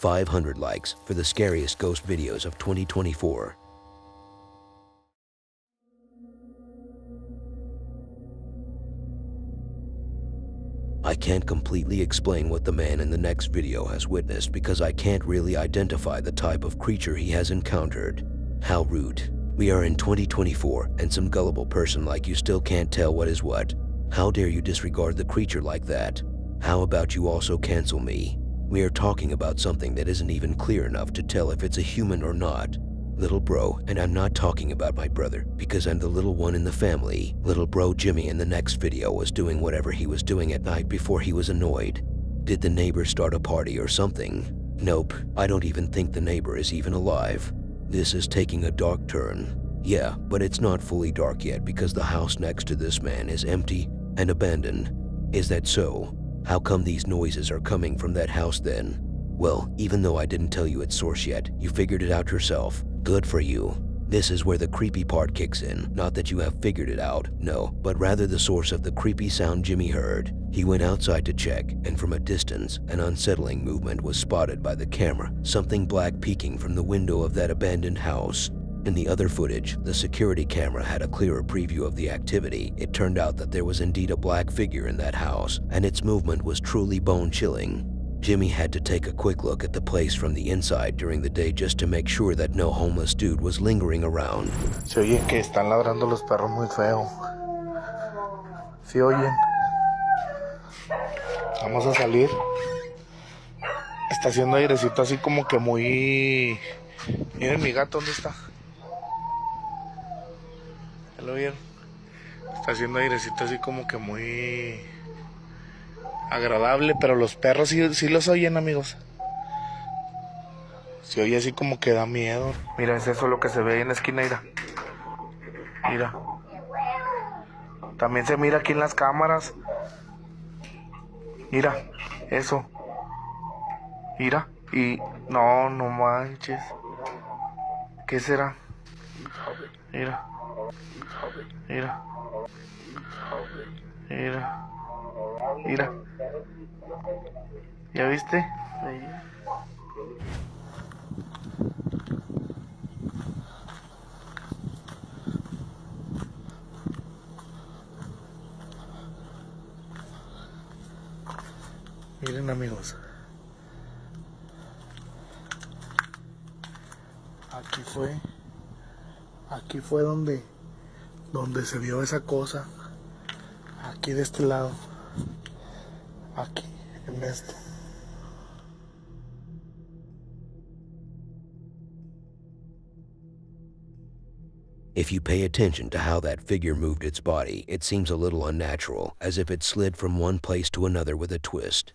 500 likes for the scariest ghost videos of 2024. I can't completely explain what the man in the next video has witnessed because I can't really identify the type of creature he has encountered. How rude. We are in 2024 and some gullible person like you still can't tell what is what. How dare you disregard the creature like that? How about you also cancel me? We are talking about something that isn't even clear enough to tell if it's a human or not. Little bro, and I'm not talking about my brother because I'm the little one in the family. Little bro Jimmy in the next video was doing whatever he was doing at night before he was annoyed. Did the neighbor start a party or something? Nope, I don't even think the neighbor is even alive. This is taking a dark turn. Yeah, but it's not fully dark yet because the house next to this man is empty and abandoned. Is that so? How come these noises are coming from that house then? Well, even though I didn't tell you its source yet, you figured it out yourself. Good for you. This is where the creepy part kicks in. Not that you have figured it out, no, but rather the source of the creepy sound Jimmy heard. He went outside to check, and from a distance, an unsettling movement was spotted by the camera, something black peeking from the window of that abandoned house. In the other footage, the security camera had a clearer preview of the activity. It turned out that there was indeed a black figure in that house, and its movement was truly bone-chilling. Jimmy had to take a quick look at the place from the inside during the day just to make sure that no homeless dude was lingering around. Se oye que están ladrando los perros muy feo. ¿Sí oyen? Vamos a salir. Está haciendo airecito así como que muy... Miren mi gato, ¿dónde está? ¿Ya lo vieron? Está haciendo airecito así como que muy... agradable, pero los perros sí los oyen, amigos. Se oye así como que da miedo. Mira, es eso lo que se ve ahí en la esquina, mira. Mira. También se mira aquí en las cámaras. Mira, eso. Mira, y... No manches. ¿Qué será? Mira. Mira. Mira. Mira. ¿Ya viste? Ahí. Miren, amigos. Aquí fue donde se vio esa cosa. Aquí de este lado. Aquí, en esto. If you pay attention to how that figure moved its body, it seems a little unnatural, as if it slid from one place to another with a twist.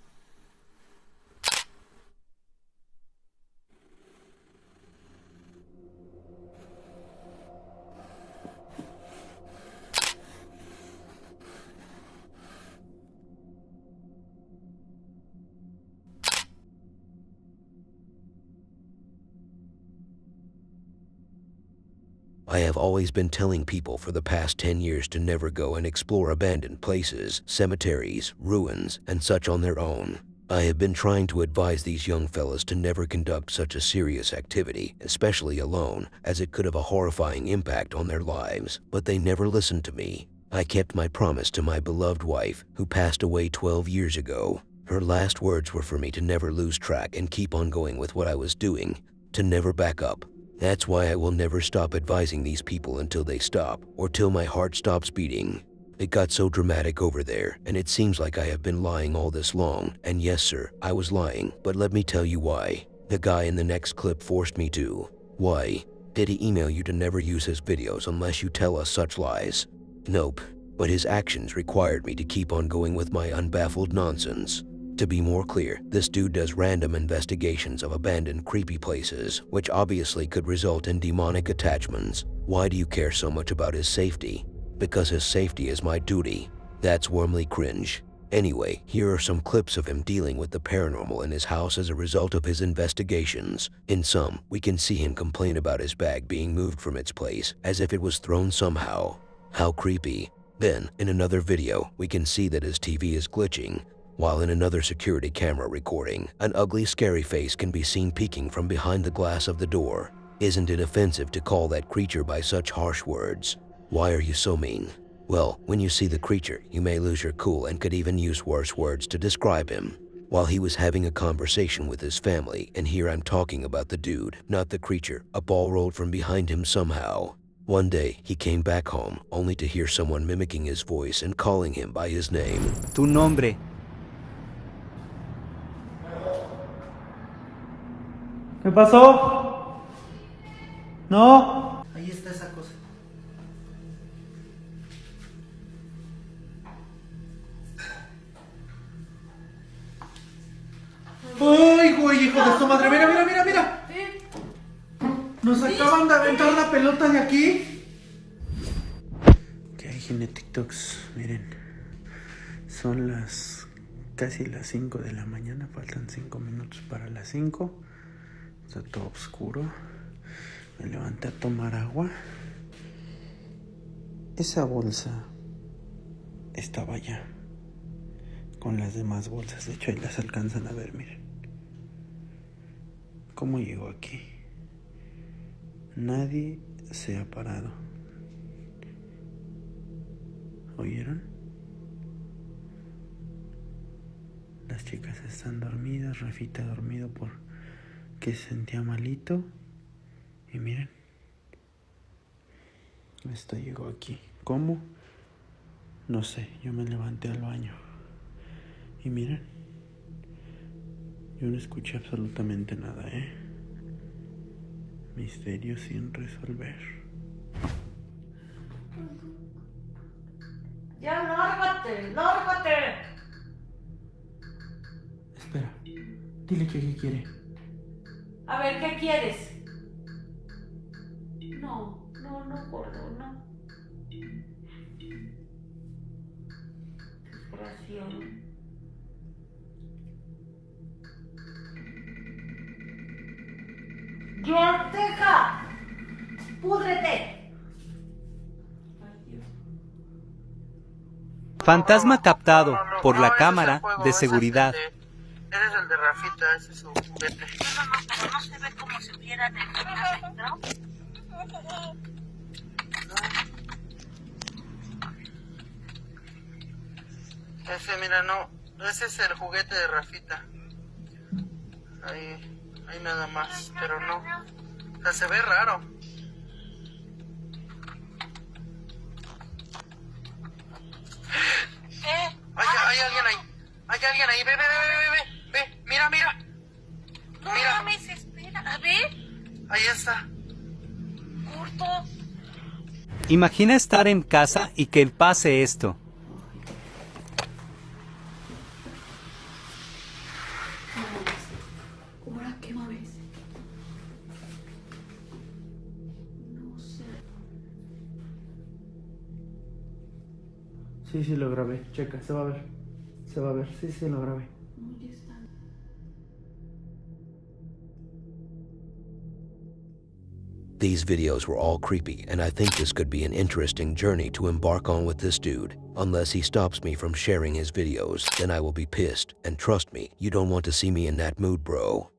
I have always been telling people for the past 10 years to never go and explore abandoned places, cemeteries, ruins, and such on their own. I have been trying to advise these young fellas to never conduct such a serious activity, especially alone, as it could have a horrifying impact on their lives, but they never listened to me. I kept my promise to my beloved wife, who passed away 12 years ago. Her last words were for me to never lose track and keep on going with what I was doing, to never back up. That's why I will never stop advising these people until they stop, or till my heart stops beating. It got so dramatic over there, and it seems like I have been lying all this long, and yes sir, I was lying, but let me tell you why. The guy in the next clip forced me to. Why? Did he email you to never use his videos unless you tell us such lies? Nope, but his actions required me to keep on going with my unbaffled nonsense. To be more clear, this dude does random investigations of abandoned creepy places, which obviously could result in demonic attachments. Why do you care so much about his safety? Because his safety is my duty. That's warmly cringe. Anyway, here are some clips of him dealing with the paranormal in his house as a result of his investigations. In some, we can see him complain about his bag being moved from its place, as if it was thrown somehow. How creepy. Then, in another video, we can see that his TV is glitching. while in another security camera recording, an ugly, scary face can be seen peeking from behind the glass of the door. Isn't it offensive to call that creature by such harsh words? Why are you so mean? Well, when you see the creature, you may lose your cool and could even use worse words to describe him. While he was having a conversation with his family, and here I'm talking about the dude, not the creature, a ball rolled from behind him somehow. One day, he came back home, only to hear someone mimicking his voice and calling him by his name. Tu nombre. ¿Qué pasó? ¿No? Ahí está esa cosa. ¡Ay, güey, hijo de su madre! ¡Mira, mira, mira, mira! Nos acaban de aventar la pelota de aquí. Que hay gente TikToks, miren. Son casi las 5 de la mañana, faltan 5 minutos para las 5. Está todo oscuro. Me levanté a tomar agua. Esa bolsa estaba allá con las demás bolsas. De hecho, ahí las alcanzan a ver, miren. ¿Cómo llegó aquí? Nadie se ha parado. ¿Oyeron? Las chicas están dormidas. Rafita dormido porque se sentía malito. Y miren, esto llegó aquí. ¿Cómo? No sé, yo me levanté al baño. Y miren, yo no escuché absolutamente nada, Misterio sin resolver. Ya, lárgate, lárgate. Espera, dile que qué quiere. A ver, ¿qué quieres? No, gordo, no. Desgraciado. ¡Ya, deja! ¡Púdrete! Fantasma captado por la cámara de seguridad. Ese es el de Rafita, ese es su juguete. No, pero no se ve como si hubiera de ¿no? Ese, mira, no. Ese es el juguete de Rafita. Ahí nada más, pero no. O sea, se ve raro. Hay alguien ahí. Hay alguien ahí. Ve. Mira. No Mira. mames, espera, a ver. Ahí está. Corto. Imagina estar en casa y que pase esto. ¿Ahora qué mames? No sé. Sí, lo grabé. Checa, se va a ver. Sí, lo grabé. No, ya está. These videos were all creepy, and I think this could be an interesting journey to embark on with this dude. Unless he stops me from sharing his videos, then I will be pissed. And trust me, you don't want to see me in that mood, bro.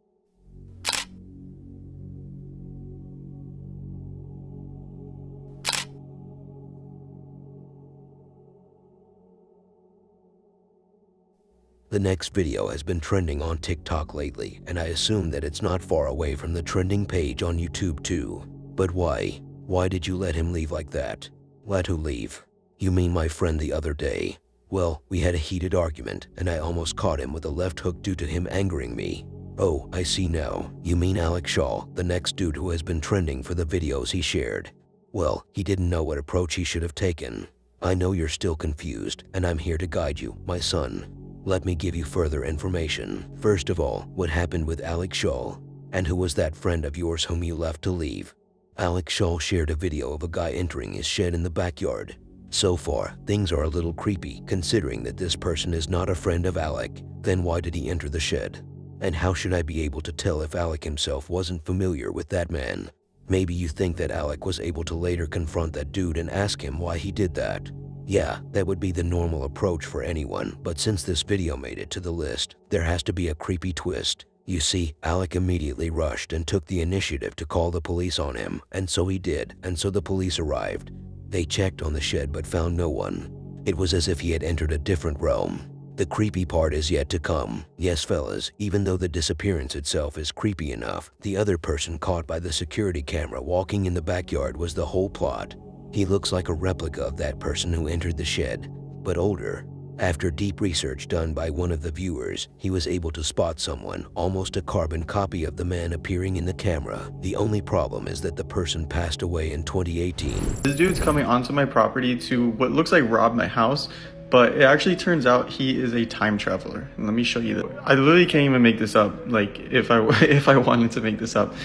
The next video has been trending on TikTok lately, and I assume that it's not far away from the trending page on YouTube too. But why? Why did you let him leave like that? Let who leave? You mean my friend the other day? Well, we had a heated argument, and I almost caught him with a left hook due to him angering me. Oh, I see now. You mean Alex Shaw, the next dude who has been trending for the videos he shared. Well, he didn't know what approach he should have taken. I know you're still confused, and I'm here to guide you, my son. Let me give you further information. First of all, what happened with Alex Shaw? And who was that friend of yours whom you left to leave? Alex Shaw shared a video of a guy entering his shed in the backyard. So far, things are a little creepy considering that this person is not a friend of Alec. Then why did he enter the shed? And how should I be able to tell if Alec himself wasn't familiar with that man? Maybe you think that Alec was able to later confront that dude and ask him why he did that. Yeah, that would be the normal approach for anyone, but since this video made it to the list, there has to be a creepy twist. You see, Alec immediately rushed and took the initiative to call the police on him, and so he did, and so the police arrived. They checked on the shed but found no one. It was as if he had entered a different realm. The creepy part is yet to come. Yes, fellas, even though the disappearance itself is creepy enough, the other person caught by the security camera walking in the backyard was the whole plot. He looks like a replica of that person who entered the shed, but older. After deep research done by one of the viewers, he was able to spot someone, almost a carbon copy of the man appearing in the camera. The only problem is that the person passed away in 2018. This dude's coming onto my property to what looks like rob my house, but it actually turns out he is a time traveler. And let me show you that. I literally can't even make this up, like if I wanted to make this up.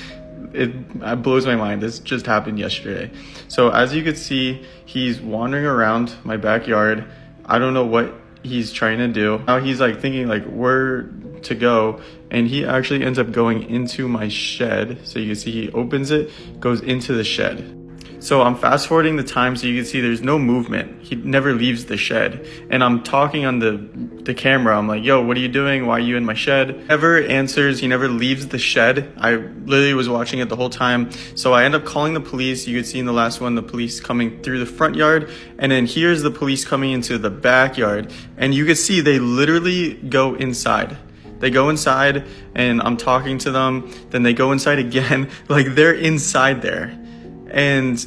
It blows my mind. This just happened yesterday. So as you can see, he's wandering around my backyard. I don't know what he's trying to do. Now he's like thinking like where to go, and he actually ends up going into my shed. So you can see he opens it, goes into the shed. So I'm fast forwarding the time so you can see there's no movement. He never leaves the shed. And I'm talking on the camera. I'm like, yo, what are you doing? Why are you in my shed? Never answers. He never leaves the shed. I literally was watching it the whole time. So I end up calling the police. You could see in the last one, the police coming through the front yard. And then here's the police coming into the backyard. And you can see they literally go inside. They go inside and I'm talking to them. Then they go inside again. Like they're inside there. And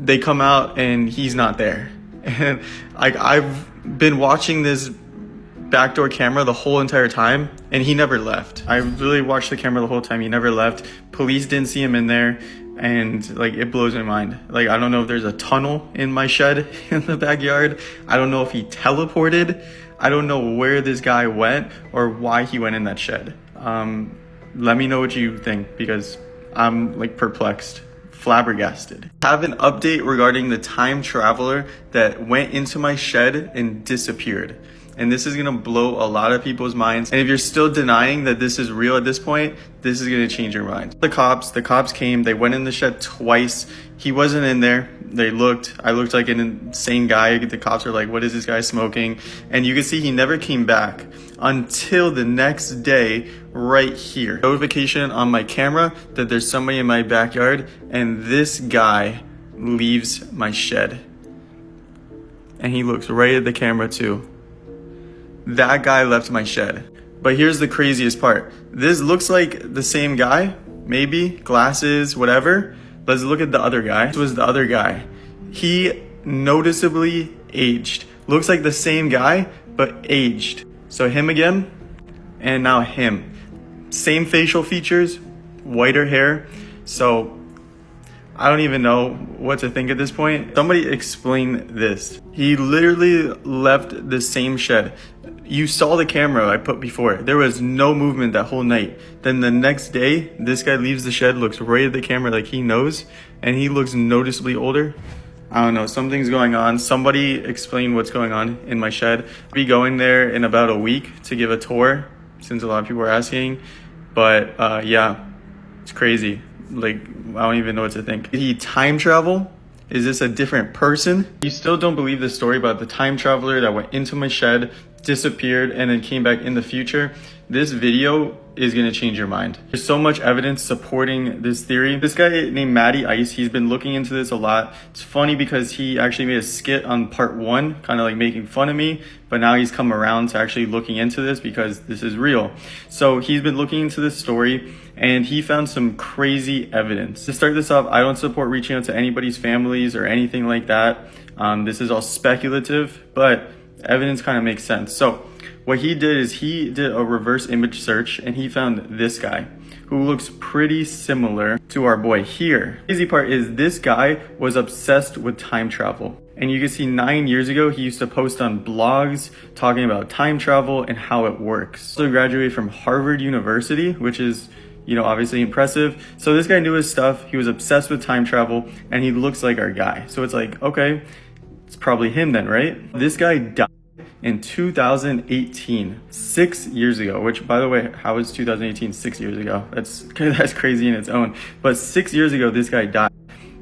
they come out and he's not there. And like I've been watching this backdoor camera the whole entire time and he never left. I really watched the camera the whole time. He never left. Police didn't see him in there. And like it blows my mind. Like I don't know if there's a tunnel in my shed in the backyard. I don't know if he teleported. I don't know where this guy went or why he went in that shed. Let me know what you think because I'm like perplexed. Flabbergasted. I have an update regarding the time traveler that went into my shed and disappeared. And this is gonna blow a lot of people's minds. And if you're still denying that this is real at this point, this is gonna change your mind. The cops came, they went in the shed twice. He wasn't in there. I looked like an insane guy. The cops are like, what is this guy smoking? And you can see he never came back until the next day right here. Notification on my camera that there's somebody in my backyard and this guy leaves my shed. And he looks right at the camera too. That guy left my shed. But here's the craziest part. This looks like the same guy, maybe, glasses, whatever. Let's look at the other guy. This was the other guy. He noticeably aged. Looks like the same guy, but aged. So him again, and now him. Same facial features, whiter hair. So I don't even know what to think at this point. Somebody explain this. He literally left the same shed. You saw the camera I put before. There was no movement that whole night. Then the next day, this guy leaves the shed, looks right at the camera like he knows, and he looks noticeably older. I don't know, something's going on. Somebody explain what's going on in my shed. I'll be going there in about a week to give a tour, since a lot of people are asking. But yeah, it's crazy. Like, I don't even know what to think. Did he time travel? Is this a different person? You still don't believe the story about the time traveler that went into my shed, disappeared, and then came back in the future? This video is gonna change your mind. There's so much evidence supporting this theory. This guy named Matty Ice, he's been looking into this a lot. It's funny because he actually made a skit on part 1, kind of like making fun of me, but now he's come around to actually looking into this because this is real. So he's been looking into this story and he found some crazy evidence. To start this off, I don't support reaching out to anybody's families or anything like that. This is all speculative, but evidence kind of makes sense. So what he did is he did a reverse image search and he found this guy who looks pretty similar to our boy here. The crazy part is this guy was obsessed with time travel. And you can see 9 years ago, he used to post on blogs talking about time travel and how it works. So graduated from Harvard University, which is, you know, obviously impressive. So this guy knew his stuff. He was obsessed with time travel and he looks like our guy. So it's like, okay, it's probably him then, right? This guy died in 2018, 6 years ago, which by the way, how is 2018 6 years ago? That's crazy in its own. But 6 years ago, this guy died.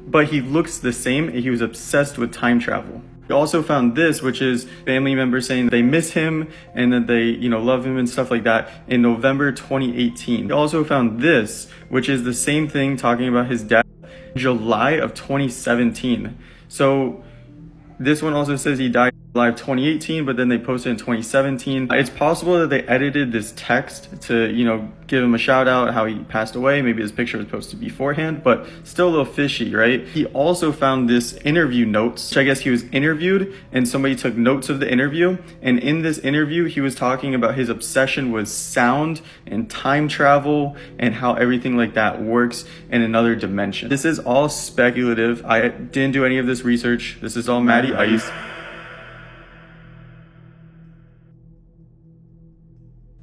But he looks the same and he was obsessed with time travel. We also found this, which is family members saying they miss him and that they, love him and stuff like that in November 2018. We also found this, which is the same thing talking about his death in July of 2017. So this one also says he died in July of 2018, but then they posted in 2017. It's possible that they edited this text to, give him a shout out, how he passed away. Maybe his picture was posted beforehand, but still a little fishy, right? He also found this interview notes, which I guess he was interviewed and somebody took notes of the interview. And in this interview, he was talking about his obsession with sound and time travel and how everything like that works in another dimension. This is all speculative. I didn't do any of this research. This is all Matty Ice.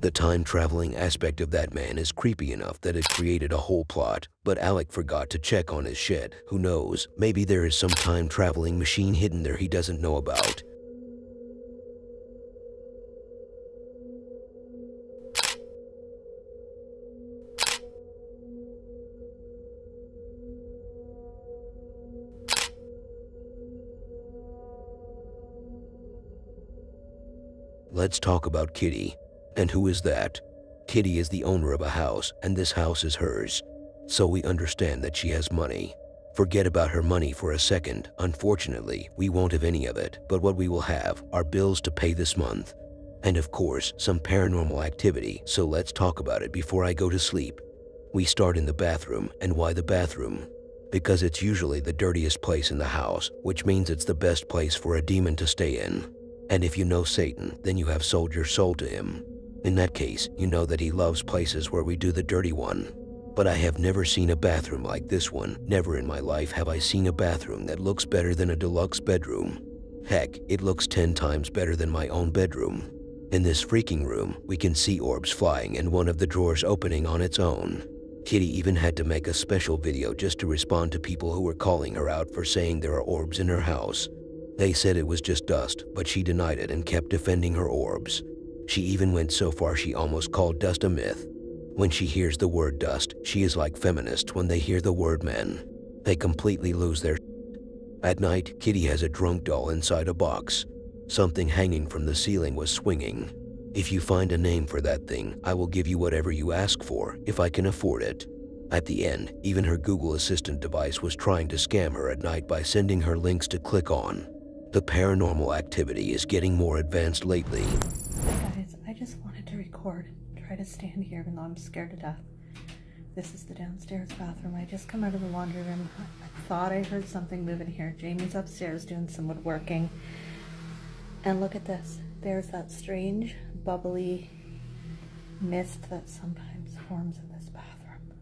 The time-traveling aspect of that man is creepy enough that it created a whole plot, but Alec forgot to check on his shed. Who knows, maybe there is some time-traveling machine hidden there he doesn't know about. Let's talk about Kitty. And who is that? Kitty is the owner of a house, and this house is hers. So we understand that she has money. Forget about her money for a second. Unfortunately, we won't have any of it, but what we will have are bills to pay this month. And of course, some paranormal activity, so let's talk about it before I go to sleep. We start in the bathroom, and why the bathroom? Because it's usually the dirtiest place in the house, which means it's the best place for a demon to stay in. And if you know Satan, then you have sold your soul to him. In that case, you know that he loves places where we do the dirty one. But I have never seen a bathroom like this one. Never in my life have I seen a bathroom that looks better than a deluxe bedroom. Heck, it looks 10 times better than my own bedroom. In this freaking room, we can see orbs flying and one of the drawers opening on its own. Kitty even had to make a special video just to respond to people who were calling her out for saying there are orbs in her house. They said it was just dust, but she denied it and kept defending her orbs. She even went so far she almost called dust a myth. When she hears the word dust, she is like feminists when they hear the word men. They completely lose their At night, Kitty has a drunk doll inside a box. Something hanging from the ceiling was swinging. If you find a name for that thing, I will give you whatever you ask for, if I can afford it. At the end, even her Google Assistant device was trying to scam her at night by sending her links to click on. The paranormal activity is getting more advanced lately. Guys, I just wanted to record, try to stand here even though I'm scared to death. This is the downstairs bathroom. I just come out of the laundry room. I thought I heard something moving here. Jamie's upstairs doing some woodworking. And look at this. There's that strange, bubbly mist that sometimes forms in this bathroom.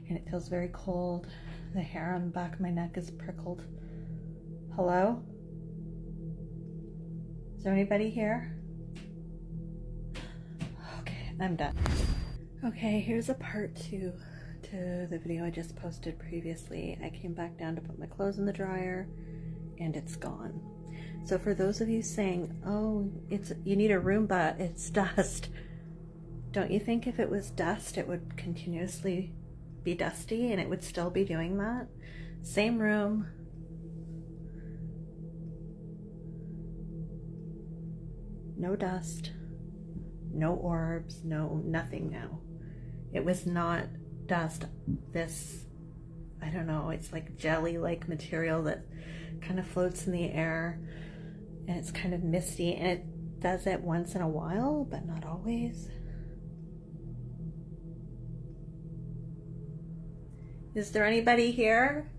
And it feels very cold. The hair on the back of my neck is prickled. Hello? Is there anybody here? Okay, I'm done. Okay, here's a part 2 to the video I just posted previously. I came back down to put my clothes in the dryer and it's gone. So for those of you saying, oh, you need a Roomba, it's dust. Don't you think if it was dust, it would continuously be dusty and it would still be doing that? Same room. No dust, no orbs, no nothing now. It was not dust. This, I don't know, it's like jelly-like material that kind of floats in the air and it's kind of misty and it does it once in a while, but not always. Is there anybody here?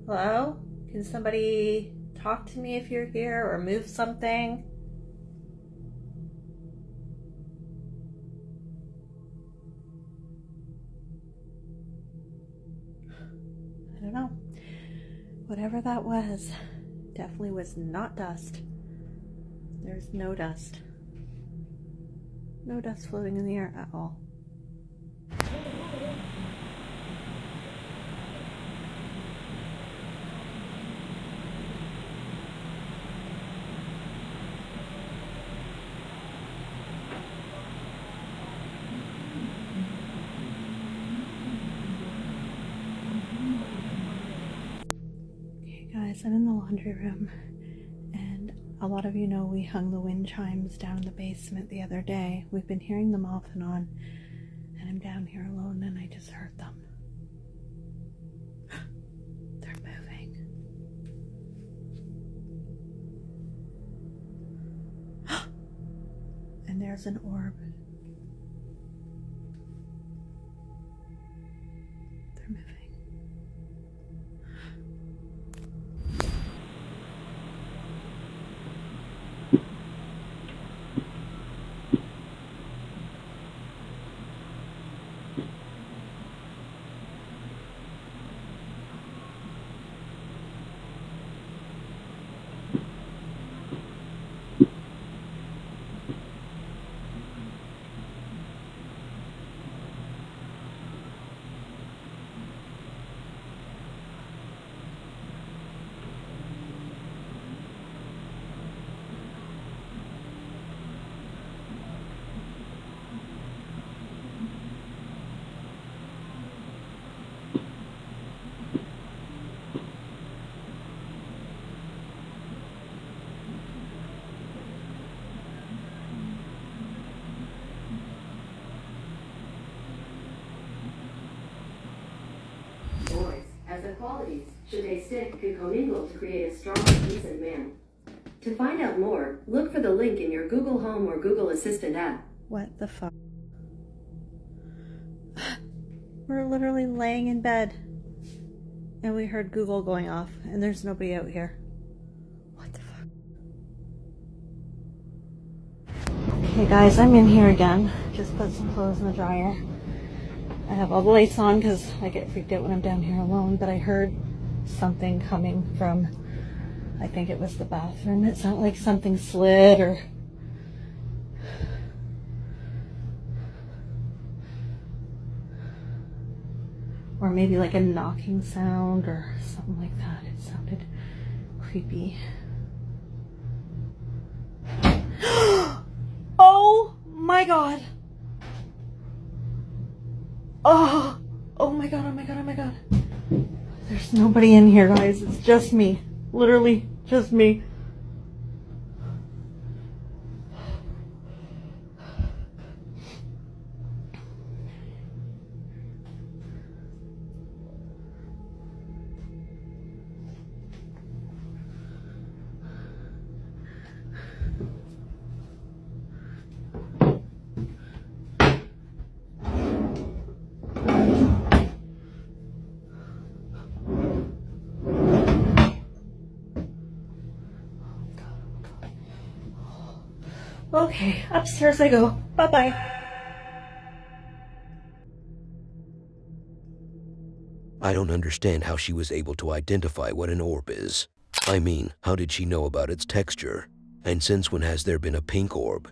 Hello? Can somebody talk to me if you're here or move something? I don't know. Whatever that was, definitely was not dust. There's no dust. No dust floating in the air at all. guys, I'm in the laundry room, and a lot of you know we hung the wind chimes down in the basement the other day. We've been hearing them off and on, and I'm down here alone and I just heard them. They're moving. And there's an orb. They're moving. Boys, as the qualities, should they stick, could commingle to create a strong, decent man. To find out more, look for the link in your Google Home or Google Assistant app. What the fuck? We're literally laying in bed and we heard Google going off and there's nobody out here. What the fuck? Okay guys, I'm in here again. Just put some clothes in the dryer. I have all the lights on because I get freaked out when I'm down here alone, but I heard something coming from, I think it was the bathroom. It sounded like something slid or maybe like a knocking sound or something like that. It sounded creepy. Oh my god. Oh my god, oh my god, oh my god. There's nobody in here, guys. It's just me. Literally just me. Okay, upstairs I go. Bye-bye. I don't understand how she was able to identify what an orb is. I mean, how did she know about its texture? And since when has there been a pink orb?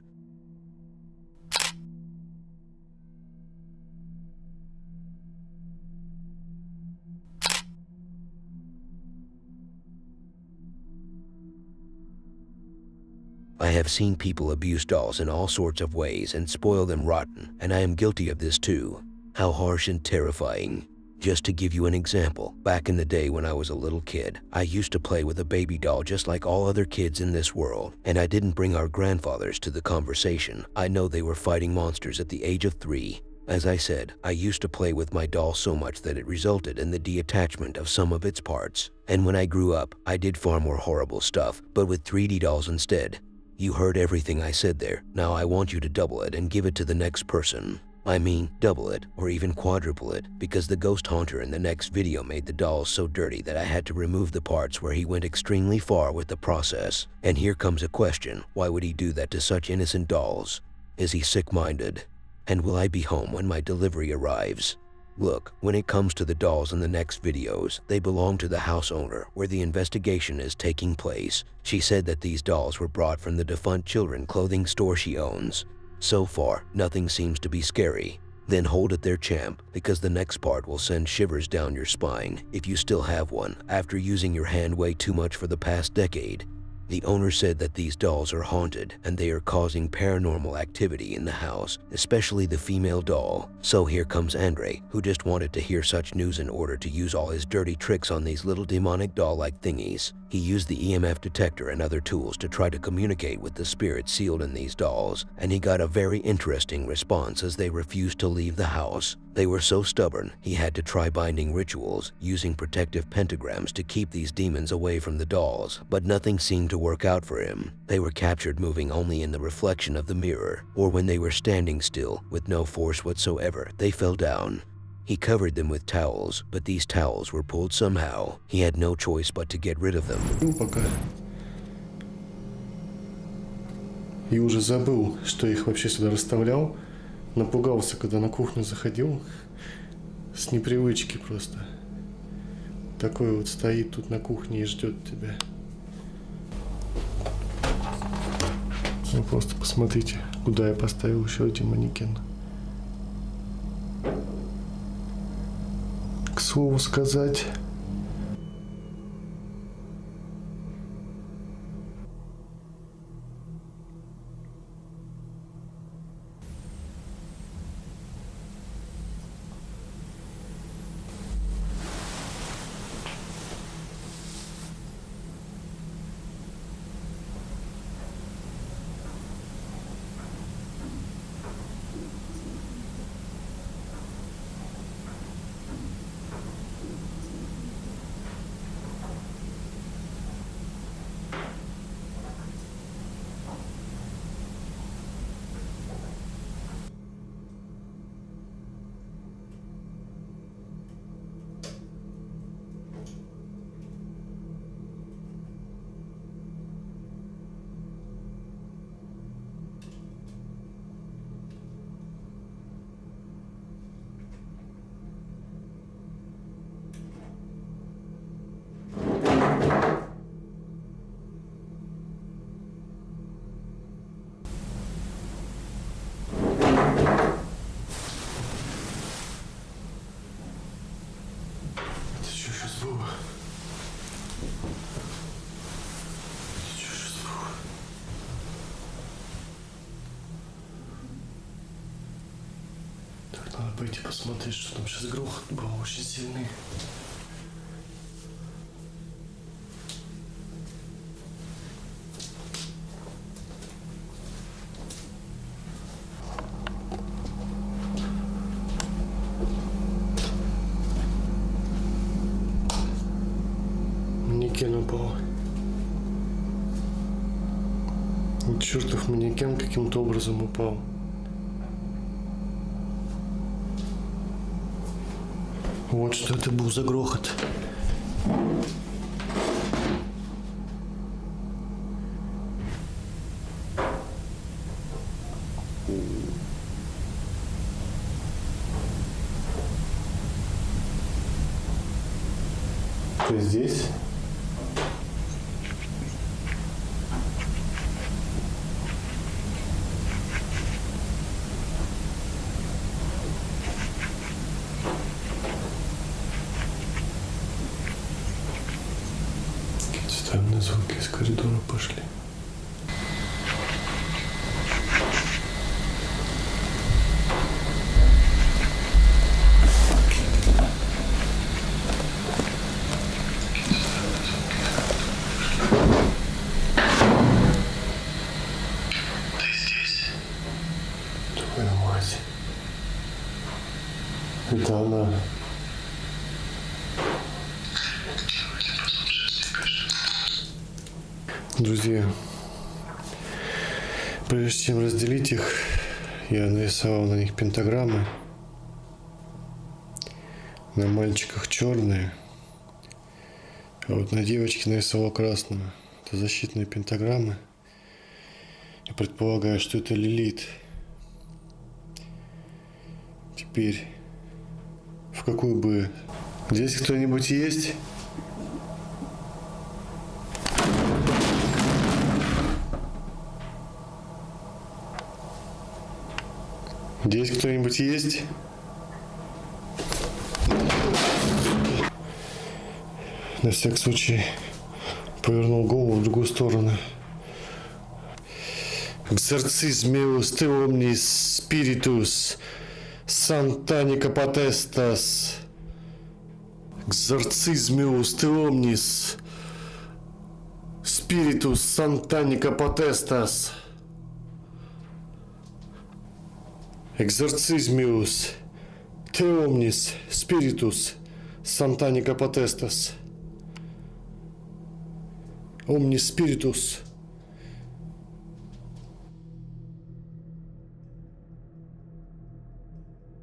I have seen people abuse dolls in all sorts of ways and spoil them rotten, and I am guilty of this too. How harsh and terrifying. Just to give you an example, back in the day when I was a little kid, I used to play with a baby doll just like all other kids in this world, and I didn't bring our grandfathers to the conversation. I know they were fighting monsters at the age of 3. As I said, I used to play with my doll so much that it resulted in the detachment of some of its parts. And when I grew up, I did far more horrible stuff, but with 3D dolls instead. You heard everything I said there. Now I want you to double it and give it to the next person. I mean, double it, or even quadruple it, because the ghost haunter in the next video made the dolls so dirty that I had to remove the parts where he went extremely far with the process. And here comes a question, why would he do that to such innocent dolls? Is he sick-minded? And will I be home when my delivery arrives? Look, when it comes to the dolls in the next videos, they belong to the house owner where the investigation is taking place. She said that these dolls were brought from the defunct children clothing store she owns. So far, nothing seems to be scary. Then hold it there, champ, because the next part will send shivers down your spine if you still have one after using your hand way too much for the past decade. The owner said that these dolls are haunted and they are causing paranormal activity in the house, especially the female doll. So here comes Andre, who just wanted to hear such news in order to use all his dirty tricks on these little demonic doll-like thingies. He used the EMF detector and other tools to try to communicate with the spirits sealed in these dolls, and he got a very interesting response as they refused to leave the house. They were so stubborn, he had to try binding rituals, using protective pentagrams to keep these demons away from the dolls, but nothing seemed to work out for him. They were captured moving only in the reflection of the mirror, or when they were standing still, with no force whatsoever, they fell down. He covered them with towels, but these towels were pulled somehow. He had no choice but to get rid of them. Пока. И уже забыл, что их вообще сюда расставлял. Напугался, когда на кухню заходил. С непривычки просто. Такой вот стоит тут на кухне и ждет тебя. Ну просто посмотрите, куда я поставил еще один манекен. К слову сказать... Надо пойти посмотреть, что там сейчас грохот был очень сильный. Манекен упал. И чертов манекен каким-то образом упал. Вот что это был за грохот. Ты здесь? Странные звуки из коридора пошли. Ты здесь? Твою мать. Это она. Друзья, прежде чем разделить их, я нарисовал на них пентаграммы. На мальчиках черные, а вот на девочке нарисовал красную. Это защитные пентаграммы. Я предполагаю, что это Лилит. Теперь, в какую бы... Здесь кто-нибудь есть? Здесь кто-нибудь есть? На всякий случай Повернул голову в другую сторону. Exorcism meus te omnis spiritus santanica potestas. Exorcism meus te omnis spiritus santanica potestas. Exorcism meus te omnis spiritus santanica potestas. Omnis spiritus.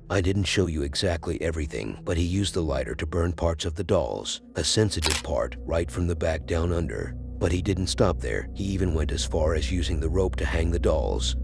I didn't show you exactly everything, but he used the lighter to burn parts of the dolls, a sensitive part right from the back down under. But he didn't stop there. He even went as far as using the rope to hang the dolls.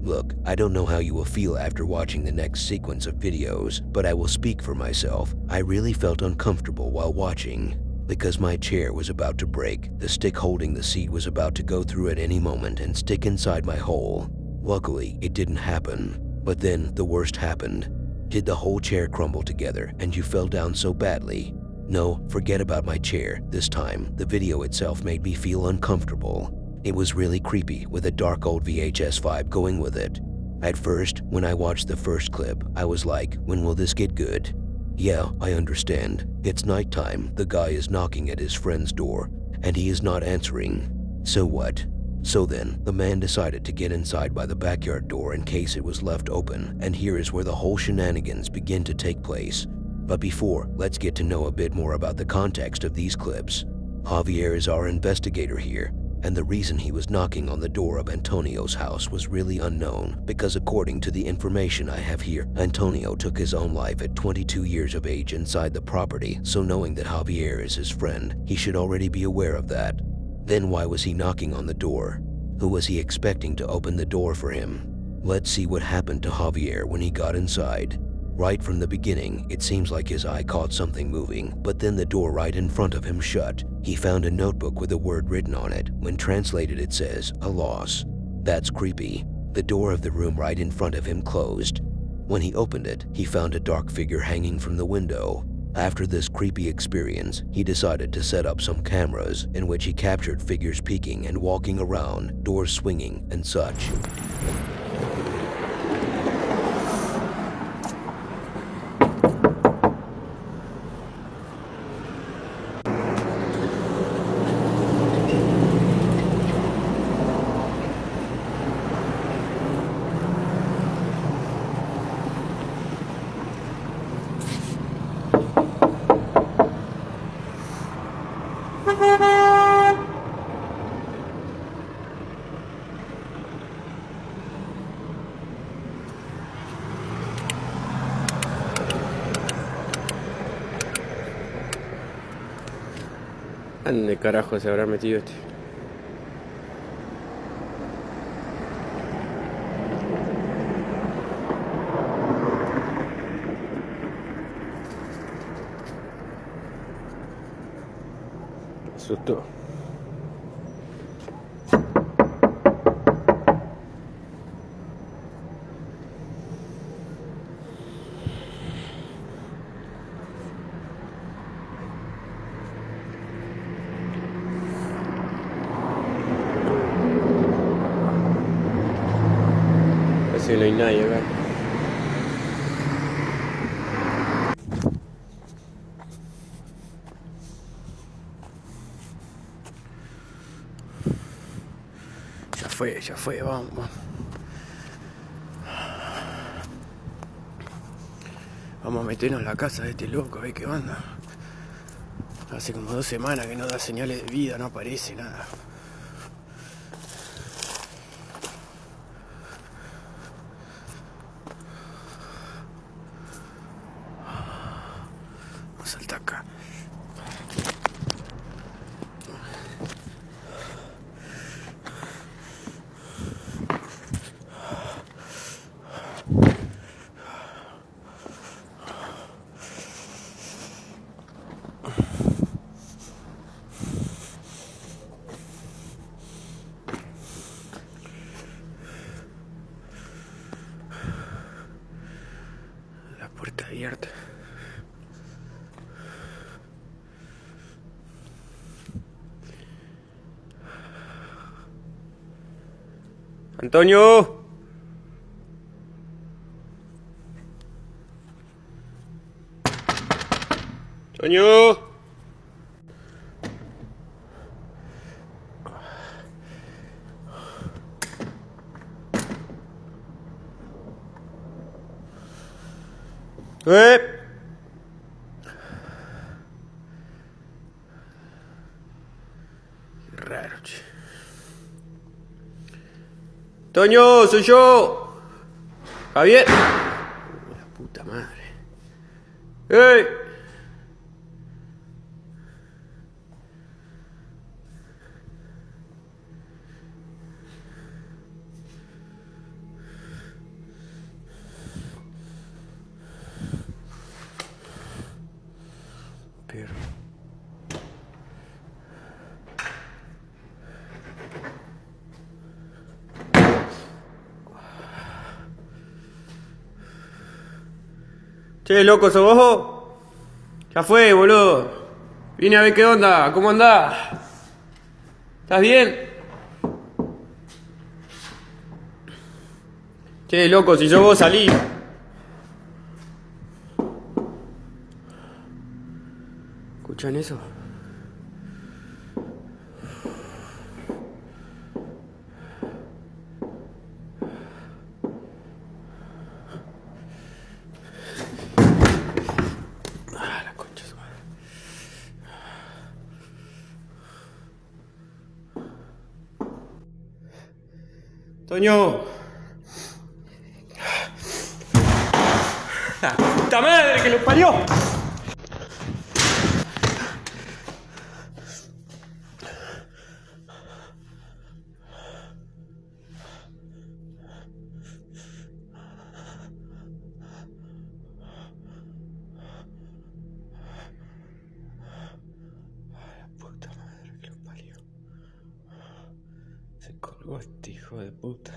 Look, I don't know how you will feel after watching the next sequence of videos, but I will speak for myself. I really felt uncomfortable while watching, because my chair was about to break. The stick holding the seat was about to go through at any moment and stick inside my hole. Luckily, it didn't happen. But then the worst happened. Did the whole chair crumble together and you fell down so badly? No, forget about my chair. This time, the video itself made me feel uncomfortable. It was really creepy with a dark old VHS vibe going with it. At first, when I watched the first clip, I was like, when will this get good? Yeah, I understand. It's nighttime, the guy is knocking at his friend's door, and he is not answering. So what? So then, the man decided to get inside by the backyard door in case it was left open, and here is where the whole shenanigans begin to take place. But before, let's get to know a bit more about the context of these clips. Javier is our investigator here, and the reason he was knocking on the door of Antonio's house was really unknown, because according to the information I have here, Antonio took his own life at 22 years of age inside the property, so knowing that Javier is his friend, he should already be aware of that. Then why was he knocking on the door? Who was he expecting to open the door for him? Let's see what happened to Javier when he got inside. Right from the beginning, it seems like his eye caught something moving, but then the door right in front of him shut. He found a notebook with a word written on it. When translated, it says, "a loss." That's creepy. The door of the room right in front of him closed. When he opened it, he found a dark figure hanging from the window. After this creepy experience, he decided to set up some cameras in which he captured figures peeking and walking around, doors swinging, and such. ¿Dónde carajo se habrá metido este? Me asustó. Parece que no hay nadie acá. Ya fue, vamos. Vamos a meternos en la casa de este loco, a ver qué onda. Hace como 2 semanas que no da señales de vida, no aparece nada. Vamos a saltar acá. puerta abierta. ¡Antonio! ¡Antonio! ¡Eh! Qué raro, che. ¡Toño, soy yo! ¡Javier! La puta madre. ¡Ey! Perro. Che, loco, ¿sos vos? Ya fue, boludo. Vine a ver qué onda, ¿cómo andás? ¿Estás bien? Che, loco, si sos vos, salí. ¿Escuchan eso? Ah, la concha de su madre. Toño. ¡La puta madre que lo parió! Puta madre que lo parió. Se colgó este hijo de puta.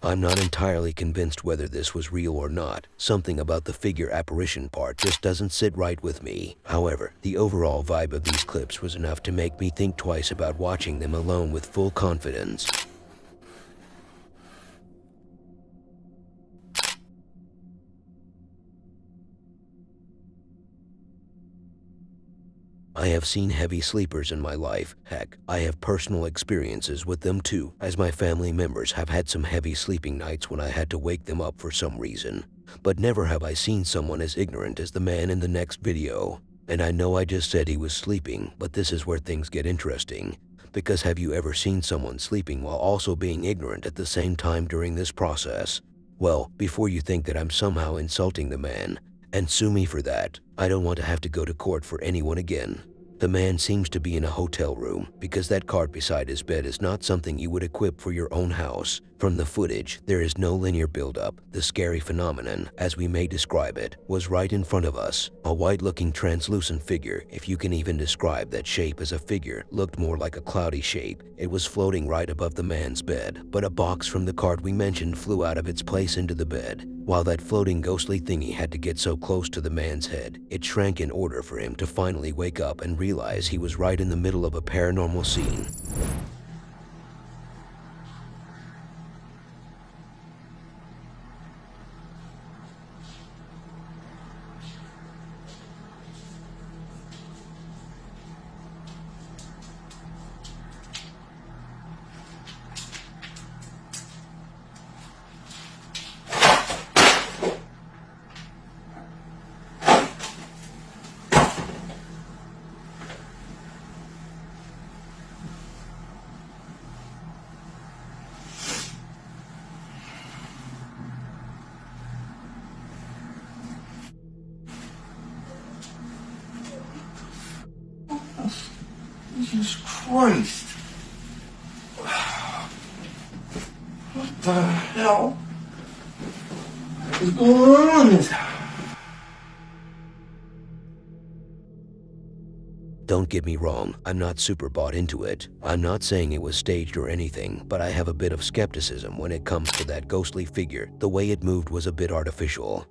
I'm not entirely convinced whether this was real or not. Something about the figure apparition part just doesn't sit right with me. However, the overall vibe of these clips was enough to make me think twice about watching them alone with full confidence. I have seen heavy sleepers in my life. Heck, I have personal experiences with them too, as my family members have had some heavy sleeping nights when I had to wake them up for some reason. But never have I seen someone as ignorant as the man in the next video. And I know I just said he was sleeping, but this is where things get interesting. Because have you ever seen someone sleeping while also being ignorant at the same time during this process? Well, before you think that I'm somehow insulting the man, and sue me for that, I don't want to have to go to court for anyone again. The man seems to be in a hotel room because that cart beside his bed is not something you would equip for your own house. From the footage, there is no linear buildup. The scary phenomenon, as we may describe it, was right in front of us. A white-looking translucent figure, if you can even describe that shape as a figure, looked more like a cloudy shape. It was floating right above the man's bed, but a box from the cart we mentioned flew out of its place into the bed. While that floating ghostly thingy had to get so close to the man's head, it shrank in order for him to finally wake up and realize he was right in the middle of a paranormal scene. Jesus Christ. What the hell is going on in this house? Don't get me wrong, I'm not super bought into it. I'm not saying it was staged or anything, but I have a bit of skepticism when it comes to that ghostly figure. The way it moved was a bit artificial.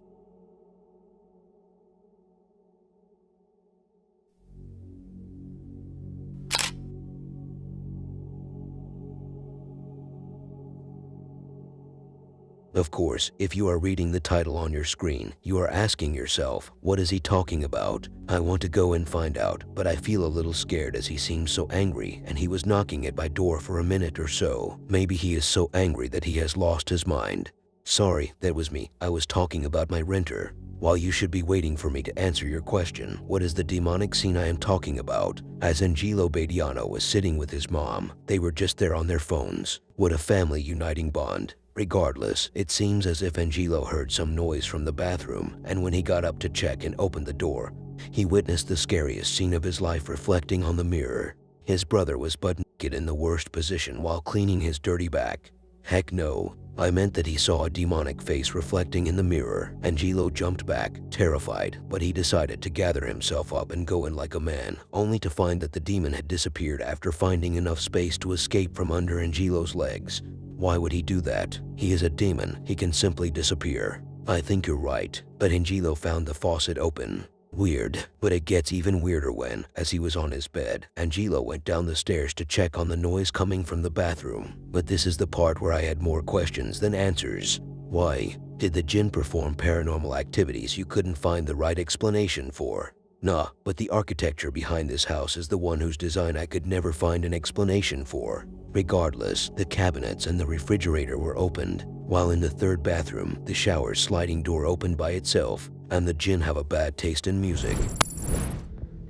Of course, if you are reading the title on your screen, you are asking yourself, what is he talking about? I want to go and find out, but I feel a little scared as he seems so angry and he was knocking at my door for a minute or so. Maybe he is so angry that he has lost his mind. Sorry, that was me. I was talking about my renter. While you should be waiting for me to answer your question, what is the demonic scene I am talking about? As Angelo Badiano was sitting with his mom, they were just there on their phones. What a family uniting bond. Regardless, it seems as if Angelo heard some noise from the bathroom, and when he got up to check and opened the door, he witnessed the scariest scene of his life reflecting on the mirror. His brother was butt naked in the worst position while cleaning his dirty back. Heck no, I meant that he saw a demonic face reflecting in the mirror. Angelo jumped back, terrified, but he decided to gather himself up and go in like a man, only to find that the demon had disappeared after finding enough space to escape from under Angelo's legs. Why would he do that? He is a demon. He can simply disappear. I think you're right, but Angelo found the faucet open. Weird, but it gets even weirder when, as he was on his bed, Angelo went down the stairs to check on the noise coming from the bathroom. But this is the part where I had more questions than answers. Why? Did the jinn perform paranormal activities you couldn't find the right explanation for? Nah, but the architecture behind this house is the one whose design I could never find an explanation for. Regardless, the cabinets and the refrigerator were opened, while in the third bathroom, the shower's sliding door opened by itself, and the jinn have a bad taste in music.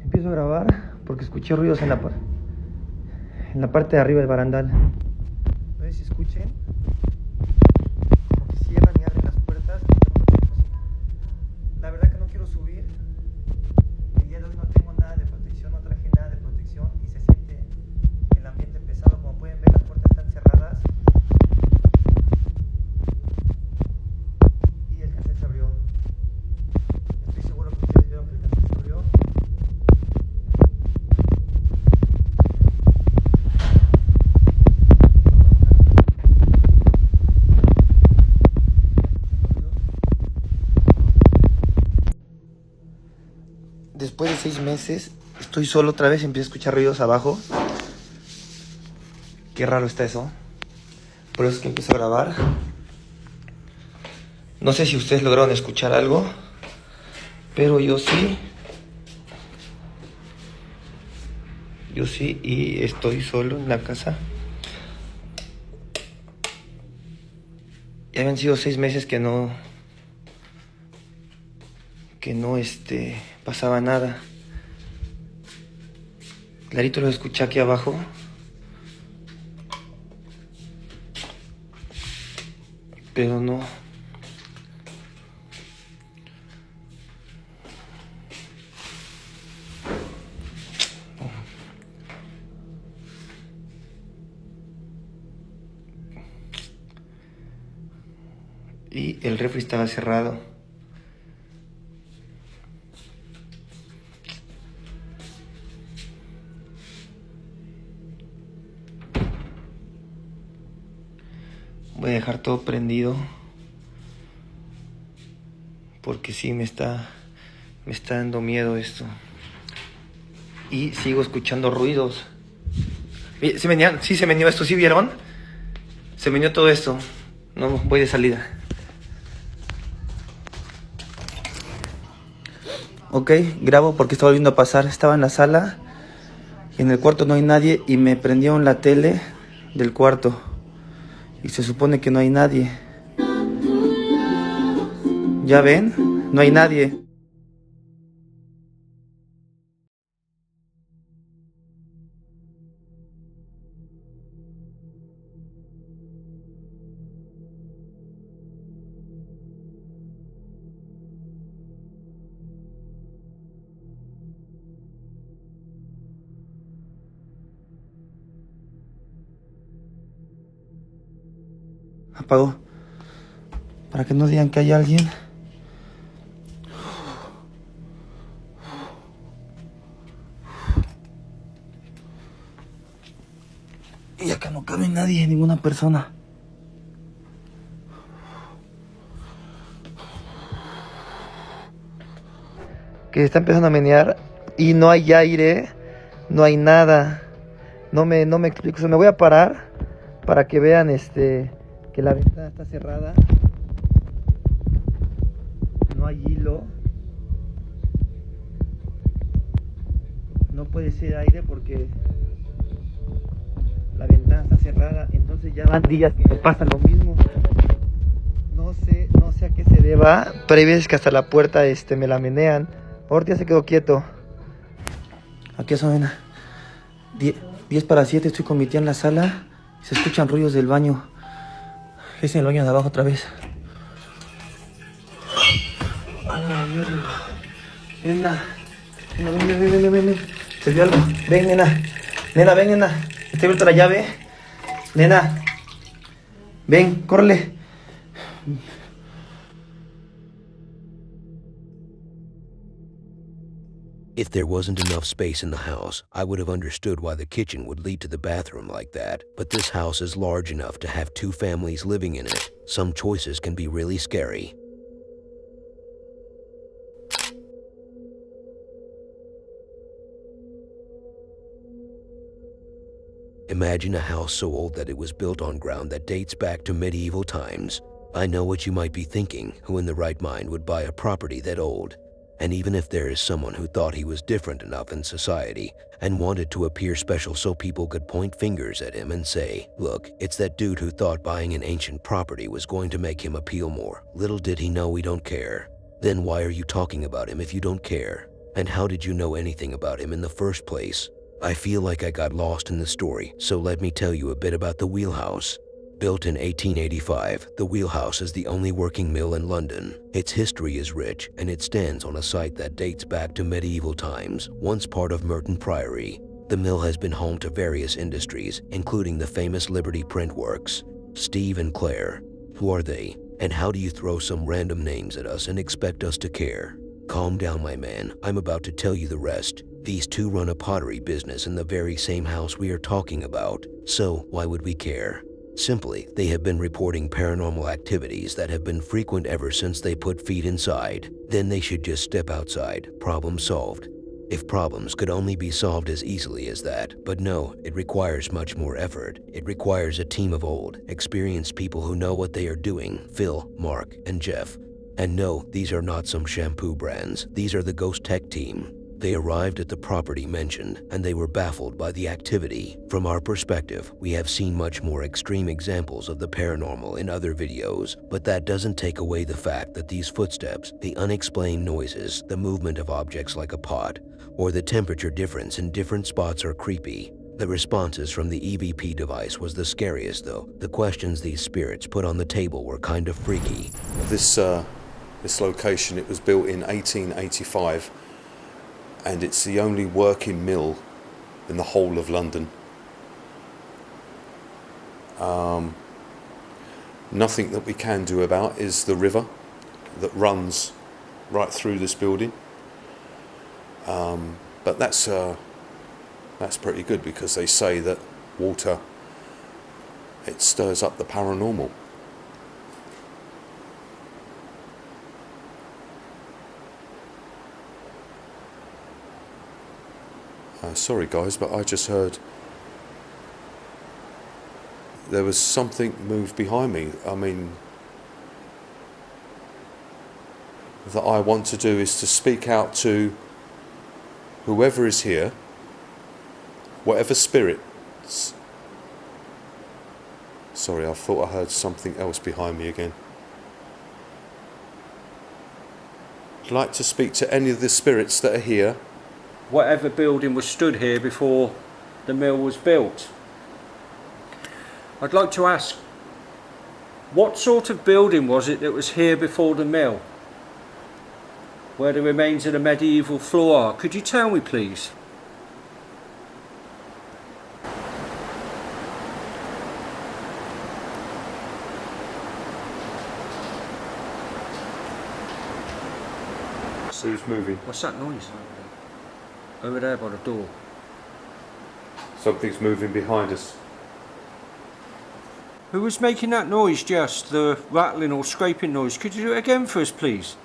Empiezo a grabar porque escuché ruidos en la parte de arriba del barandal. No sé si escuchen, como que cierran y abren las puertas. La verdad que no quiero subir. El día de hoy no tengo nada de protección, no traje nada de protección y se siente el ambiente pesado. Como pueden ver, las puertas están cerradas y el cancel se abrió. Estoy seguro que ustedes vieron que el cancel se abrió. después de 6 meses, estoy solo otra vez, empiezo a escuchar ruidos abajo. Qué raro está eso. Por eso es que empiezo a grabar. No sé si ustedes lograron escuchar algo, pero yo sí. Yo sí, y estoy solo en la casa. Ya habían sido 6 meses que no pasaba nada. Clarito lo escuché aquí abajo. Pero no. Y el refri estaba cerrado. Voy a dejar todo prendido. Porque sí me está dando miedo esto. Y sigo escuchando ruidos. Se meneó esto, ¿sí vieron? Se meneó todo esto. No, voy de salida. Ok, grabo porque está volviendo a pasar. Estaba en la sala y en el cuarto no hay nadie y me prendieron la tele del cuarto y se supone que no hay nadie. ¿Ya ven? No hay nadie. Apagó. Para que no digan que hay alguien. Y acá no cabe nadie, ninguna persona. Que está empezando a menear y no hay aire, no hay nada. No me explico. O sea, me voy a parar para que vean que la ventana está cerrada. No hay hilo. No puede ser aire porque la ventana está cerrada. Entonces ya van días que me pasa lo mismo. No sé a qué se deba, pero hay veces que hasta la puerta me la menean. Ahorita ya se quedó quieto. Aquí son 10 para 7, estoy con mi tía en la sala. Se escuchan ruidos del baño. Es en el baño de abajo otra vez. Nena, ven. Se vio algo. Ven, nena. Nena, ven, nena. Está abierta la llave. Nena. Ven, córrele. If there wasn't enough space in the house, I would have understood why the kitchen would lead to the bathroom like that. But this house is large enough to have 2 families living in it. Some choices can be really scary. Imagine a house so old that it was built on ground that dates back to medieval times. I know what you might be thinking. Who in the right mind would buy a property that old? And even if there is someone who thought he was different enough in society and wanted to appear special so people could point fingers at him and say, look, it's that dude who thought buying an ancient property was going to make him appeal more. Little did he know we don't care. Then why are you talking about him if you don't care? And how did you know anything about him in the first place? I feel like I got lost in the story, so let me tell you a bit about the wheelhouse. Built in 1885, the wheelhouse is the only working mill in London. Its history is rich, and it stands on a site that dates back to medieval times, once part of Merton Priory. The mill has been home to various industries, including the famous Liberty Print Works. Steve and Claire. Who are they? And how do you throw some random names at us and expect us to care? Calm down, my man. I'm about to tell you the rest. These 2 run a pottery business in the very same house we are talking about. So, why would we care? Simply, they have been reporting paranormal activities that have been frequent ever since they put feet inside. Then they should just step outside. Problem solved. If problems could only be solved as easily as that. But no, it requires much more effort. It requires a team of old, experienced people who know what they are doing. Phil, Mark, and Jeff. And no, these are not some shampoo brands. These are the Ghost Tech team. They arrived at the property mentioned, and they were baffled by the activity. From our perspective, we have seen much more extreme examples of the paranormal in other videos, but that doesn't take away the fact that these footsteps, the unexplained noises, the movement of objects like a pot, or the temperature difference in different spots are creepy. The responses from the EVP device was the scariest though. The questions these spirits put on the table were kind of freaky. This location, it was built in 1885, and it's the only working mill in the whole of London. Nothing that we can do about is the river that runs right through this building. But that's pretty good, because they say that water, it stirs up the paranormal. Sorry guys, but I just heard there was something move behind me. I mean, that I want to do is to speak out to whoever is here, whatever spirits. Sorry, I thought I heard something else behind me again. I'd like to speak to any of the spirits that are here. Whatever building was stood here before the mill was built. I'd like to ask, what sort of building was it that was here before the mill, where the remains of the medieval floor are? Could you tell me please? Who's moving? What's that noise? Over there by the door. Something's moving behind us. Who was making that noise just? The rattling or scraping noise? Could you do it again for us please?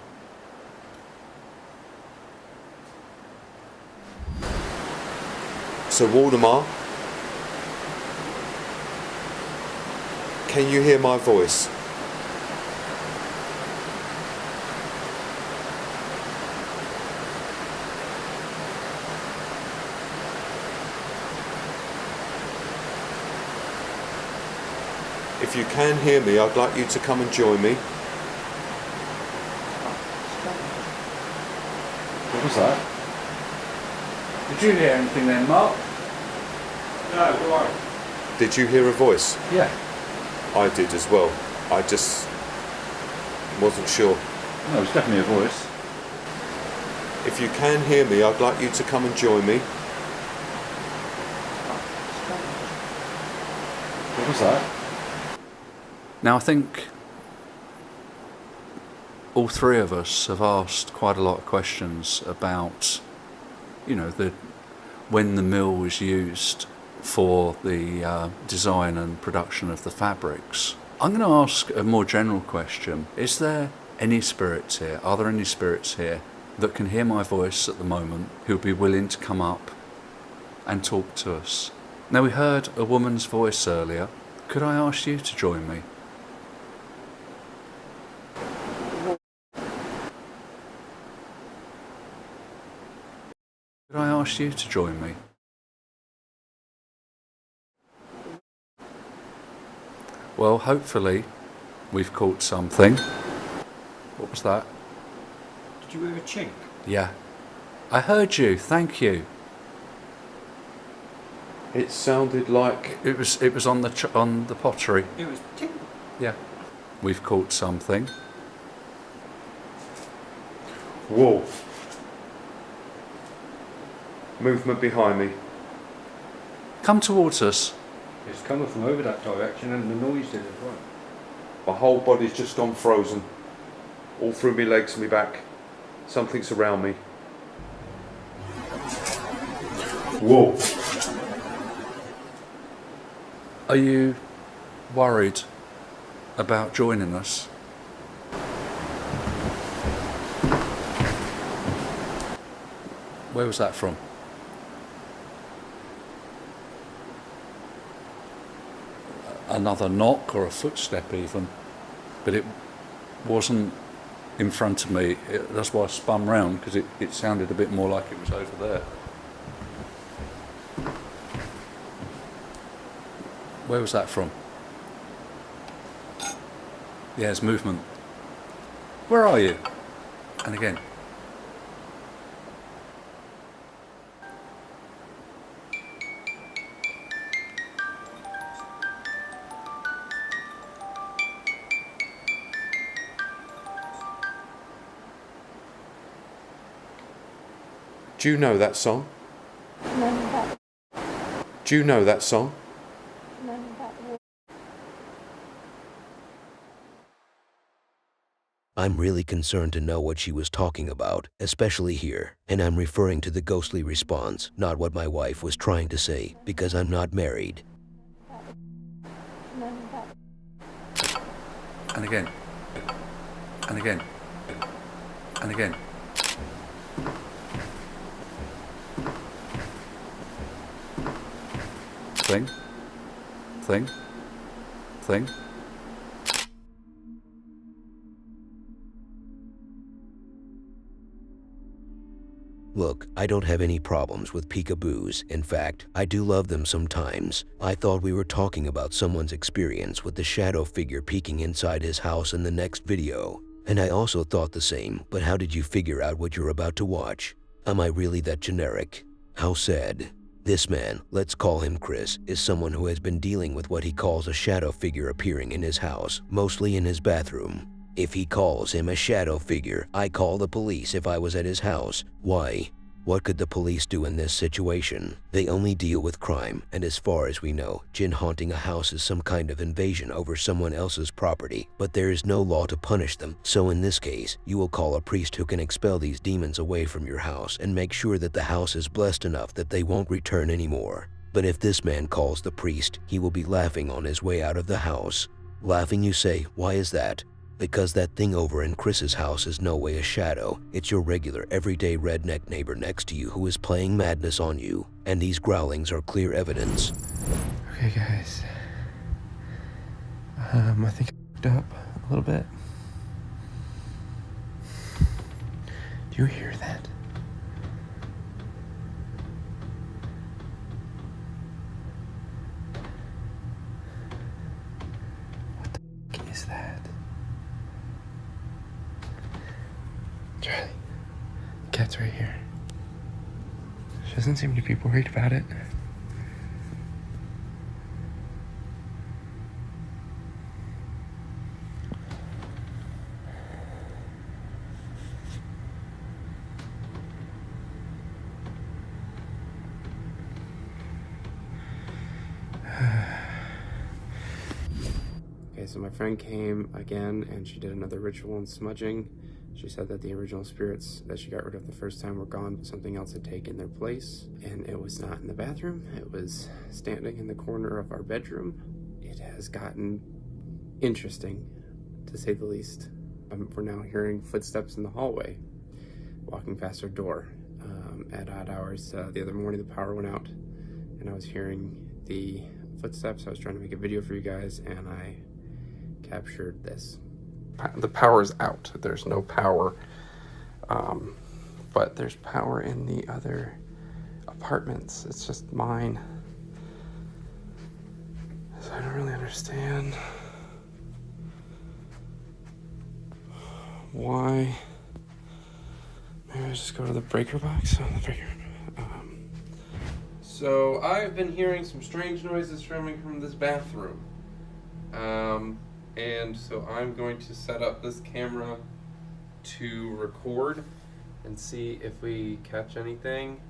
So Waldemar, can you hear my voice? If you can hear me, I'd like you to come and join me. What was that? Did you hear anything then, Mark? No, why? Did you hear a voice? Yeah. I did as well. I just wasn't sure. No, it's definitely a voice. If you can hear me, I'd like you to come and join me. What was that? Now I think all three of us have asked quite a lot of questions about, you know, when the mill was used for the design and production of the fabrics. I'm going to ask a more general question. Is there any spirits here? Are there any spirits here that can hear my voice at the moment who would be willing to come up and talk to us? Now we heard a woman's voice earlier. Could I ask you to join me? Could I ask you to join me? Well, hopefully we've caught something. What was that? Did you hear a chink? Yeah. I heard you, thank you. It sounded like it was on the pottery. It was tick. Yeah. We've caught something. Whoa. Movement behind me. Come towards us. It's coming from over that direction and the noise did as well. My whole body's just gone frozen. All through my legs and my back. Something's around me. Whoa. Are you worried about joining us? Where was that from? Another knock or a footstep even, but it wasn't in front of me. That's why I spun round, because it sounded a bit more like it was over there. Where was that from? Yeah, it's movement. Where are you? And again. Do you know that song? Do you know that song? I'm really concerned to know what she was talking about, especially here, and I'm referring to the ghostly response, not what my wife was trying to say, because I'm not married. And again. And again. And again. Thing. Thing. Thing. Look, I don't have any problems with peekaboos. In fact, I do love them sometimes. I thought we were talking about someone's experience with the shadow figure peeking inside his house in the next video. And I also thought the same, but how did you figure out what you're about to watch? Am I really that generic? How sad. This man, let's call him Chris, is someone who has been dealing with what he calls a shadow figure appearing in his house, mostly in his bathroom. If he calls him a shadow figure, I call the police if I was at his house. Why? What could the police do in this situation? They only deal with crime, and as far as we know, jinn haunting a house is some kind of invasion over someone else's property, but there is no law to punish them. So in this case, you will call a priest who can expel these demons away from your house and make sure that the house is blessed enough that they won't return anymore. But if this man calls the priest, he will be laughing on his way out of the house. Laughing, you say? Why is that? Because that thing over in Chris's house is no way a shadow. It's your regular, everyday redneck neighbor next to you who is playing madness on you. And these growlings are clear evidence. Okay, guys. I think I fucked up a little bit. Do you hear that? What the fuck is that? Charlie, the cat's right here. She doesn't seem to be worried about it. Okay, so my friend came again and she did another ritual and smudging. She said that the original spirits that she got rid of the first time were gone, but something else had taken their place. And it was not in the bathroom. It was standing in the corner of our bedroom. It has gotten interesting, to say the least. We're now hearing footsteps in the hallway, walking past our door. At odd hours the other morning, the power went out, and I was hearing the footsteps. I was trying to make a video for you guys, and I captured this. The power's out. There's no power, but there's power in the other apartments. It's just mine. So I don't really understand why. Maybe I just go to the breaker box. Oh, the breaker. So I've been hearing some strange noises coming from this bathroom. And so I'm going to set up this camera to record and see if we catch anything.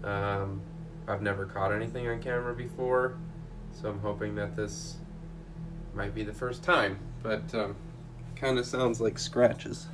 I've never caught anything on camera before, so I'm hoping that this might be the first time, but kind of sounds like scratches.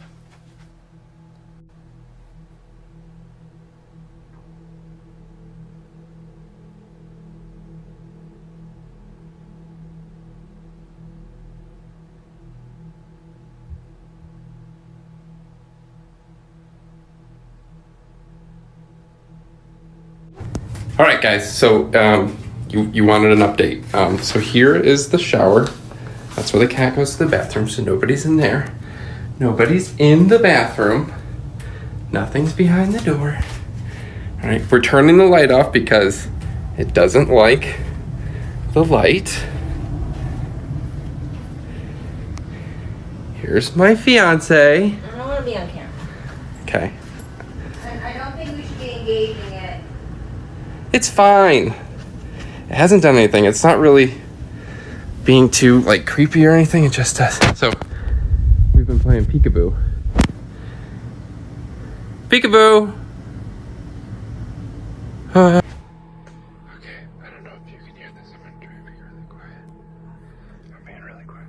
All right, guys. So you wanted an update. So here is the shower. That's where the cat goes to the bathroom. So nobody's in there. Nobody's in the bathroom. Nothing's behind the door. All right, we're turning the light off because it doesn't like the light. Here's my fiance. I don't want to be on camera. Okay. And I don't think we should be engaging it. It's fine. It hasn't done anything. It's not really being too like creepy or anything. It just does. So we've been playing peekaboo. Peekaboo. Okay, I don't know if you can hear this. I'm gonna try to be really quiet. I'm being really quiet.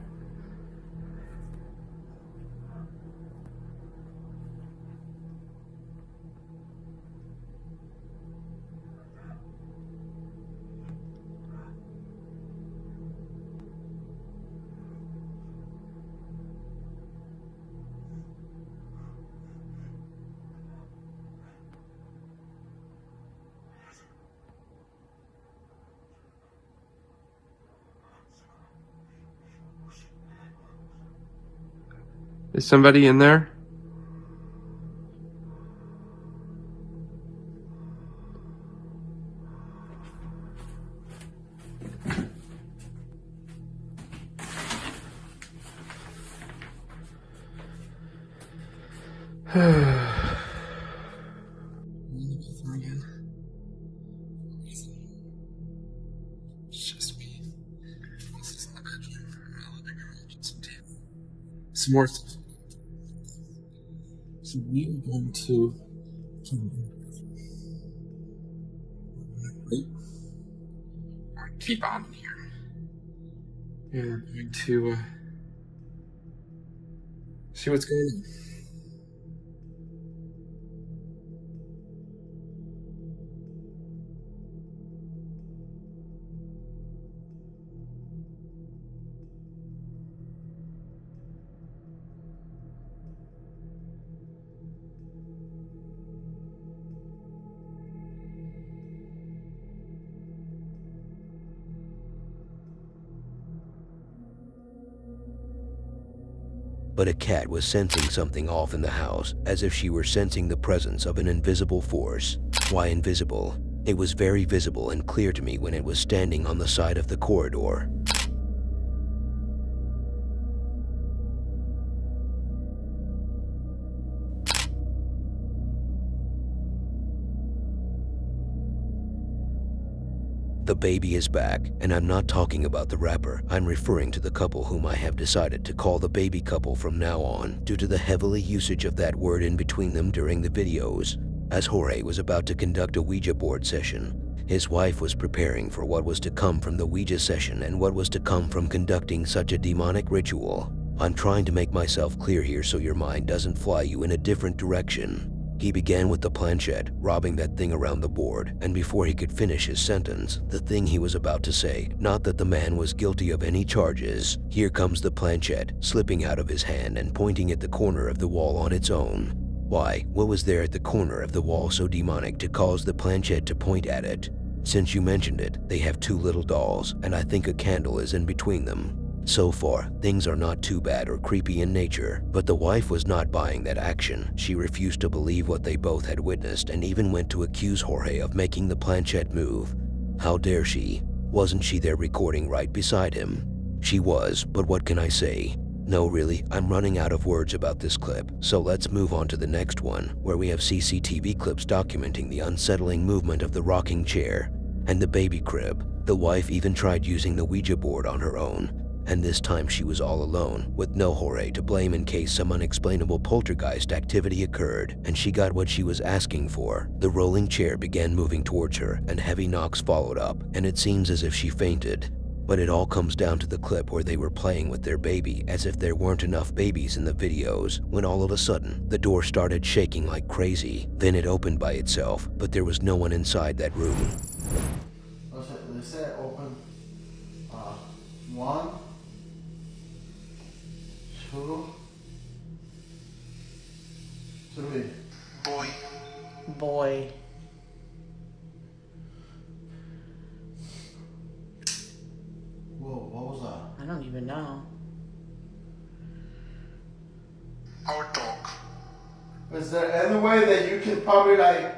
Is somebody in there? It's just me. This is in the bedroom. I'm in the living room. Some table. Some more stuff. So we are going to keep on here. And we're going to see what's going on. But a cat was sensing something off in the house, as if she were sensing the presence of an invisible force. Why invisible? It was very visible and clear to me when it was standing on the side of the corridor. The baby is back, and I'm not talking about the rapper. I'm referring to the couple whom I have decided to call the baby couple from now on due to the heavily usage of that word in between them during the videos. As Jorge was about to conduct a Ouija board session, his wife was preparing for what was to come from the Ouija session and what was to come from conducting such a demonic ritual. I'm trying to make myself clear here so your mind doesn't fly you in a different direction. He began with the planchette, robbing that thing around the board, and before he could finish his sentence, the thing he was about to say, not that the man was guilty of any charges, here comes the planchette, slipping out of his hand and pointing at the corner of the wall on its own. Why, what was there at the corner of the wall so demonic to cause the planchette to point at it? Since you mentioned it, they have two little dolls, and I think a candle is in between them. So far, things are not too bad or creepy in nature, but the wife was not buying that action. She refused to believe what they both had witnessed and even went to accuse Jorge of making the planchette move. How dare she? Wasn't she there recording right beside him? She was, but what can I say? No, really, I'm running out of words about this clip, so let's move on to the next one, where we have CCTV clips documenting the unsettling movement of the rocking chair and the baby crib. The wife even tried using the Ouija board on her own, and this time she was all alone, with no Jorge to blame in case some unexplainable poltergeist activity occurred, and she got what she was asking for. The rolling chair began moving towards her, and heavy knocks followed up, and it seems as if she fainted. But it all comes down to the clip where they were playing with their baby, as if there weren't enough babies in the videos, when all of a sudden, the door started shaking like crazy. Then it opened by itself, but there was no one inside that room. They say open 1, 2, 3. Boy. know. Our talk. Is there any way that you can probably like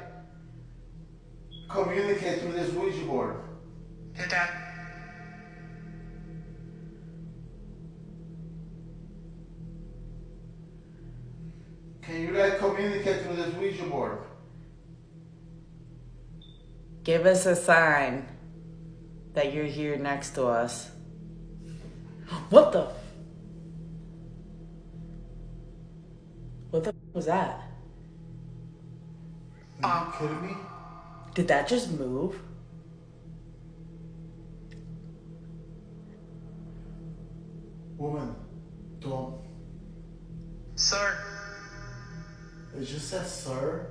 communicate through this Ouija board? Hey, Dad. Can you like communicate through this Ouija board? Give us a sign that you're here next to us. What the? What the was that? Are you kidding me? Did that just move? Woman, don't. Sir. It just says sir.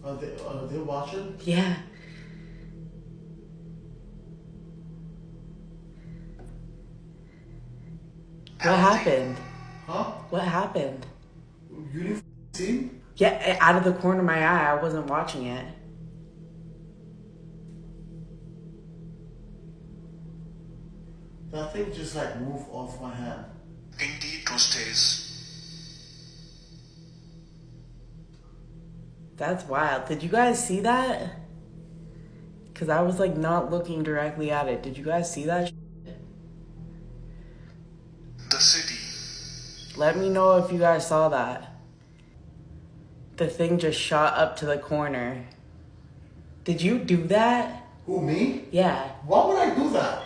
Are they watching? Yeah. What happened? Huh? What happened? You didn't see? Yeah, out of the corner of my eye, I wasn't watching it. That thing just like moved off my hand. Indeed, Tuesdays. That's wild. Did you guys see that? Because I was like not looking directly at it. Did you guys see that? The city. Let me know if you guys saw that. The thing just shot up to the corner. Did you do that? Who, me? Yeah. Why would I do that?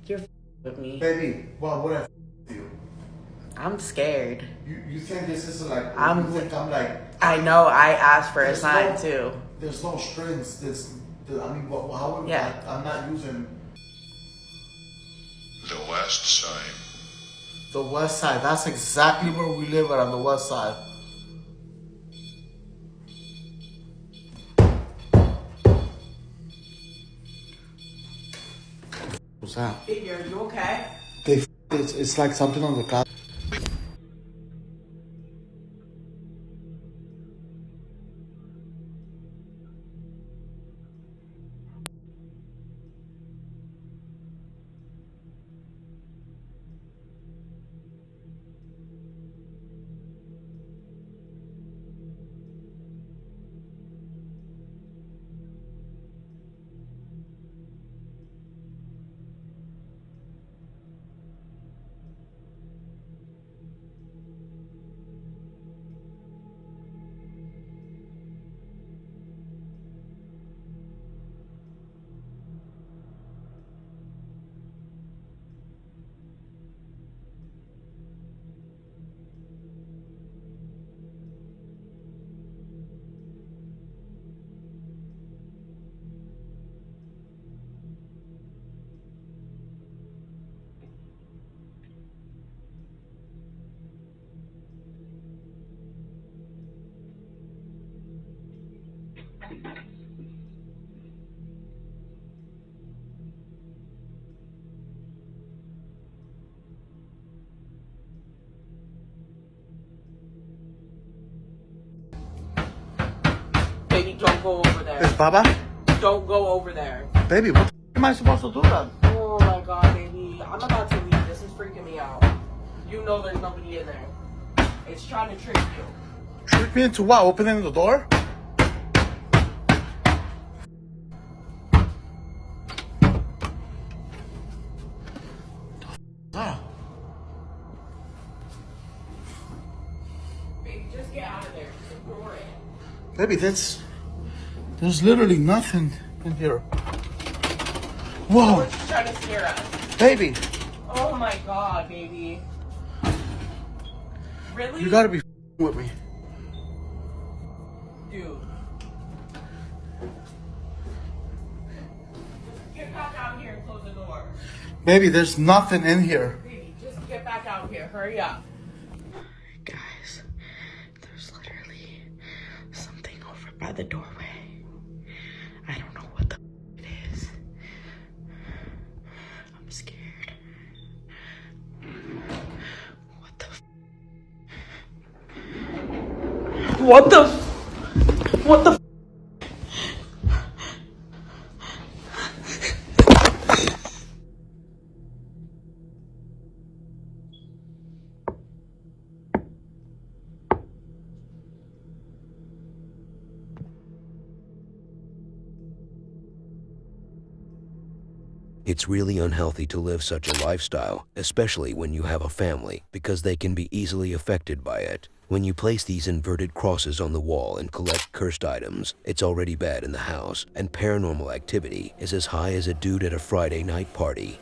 You're with me. Baby, why would I you? I'm scared. You think this is like, I'm you think I'm like... I know, I asked for a sign no, too. There's no strings. I mean, how would I'm not using... The west side. The west side. That's exactly where we live at, on the west side. What's that? Baby, are you okay? It's like something on the cloud. Baby, don't go over there. Is Baba? Don't go over there. Baby, what am I supposed to do then? Oh my god, baby. I'm about to leave. This is freaking me out. You know there's nobody in there. It's trying to trick you. Trick me into what? Opening the door? Baby, just get out of there. Just ignore it. Baby, there's literally nothing in here. Whoa. You're trying to scare us. Baby. Oh my god, baby. Really? You gotta be with me. Dude. Get back out here and close the door. Baby, there's nothing in here. Baby, just get back out here. Hurry up. Guys, there's literally something over by the doorway. I don't know what the it is. I'm scared. What the? What the? It's really unhealthy to live such a lifestyle, especially when you have a family, because they can be easily affected by it. When you place these inverted crosses on the wall and collect cursed items, it's already bad in the house, and paranormal activity is as high as a dude at a Friday night party.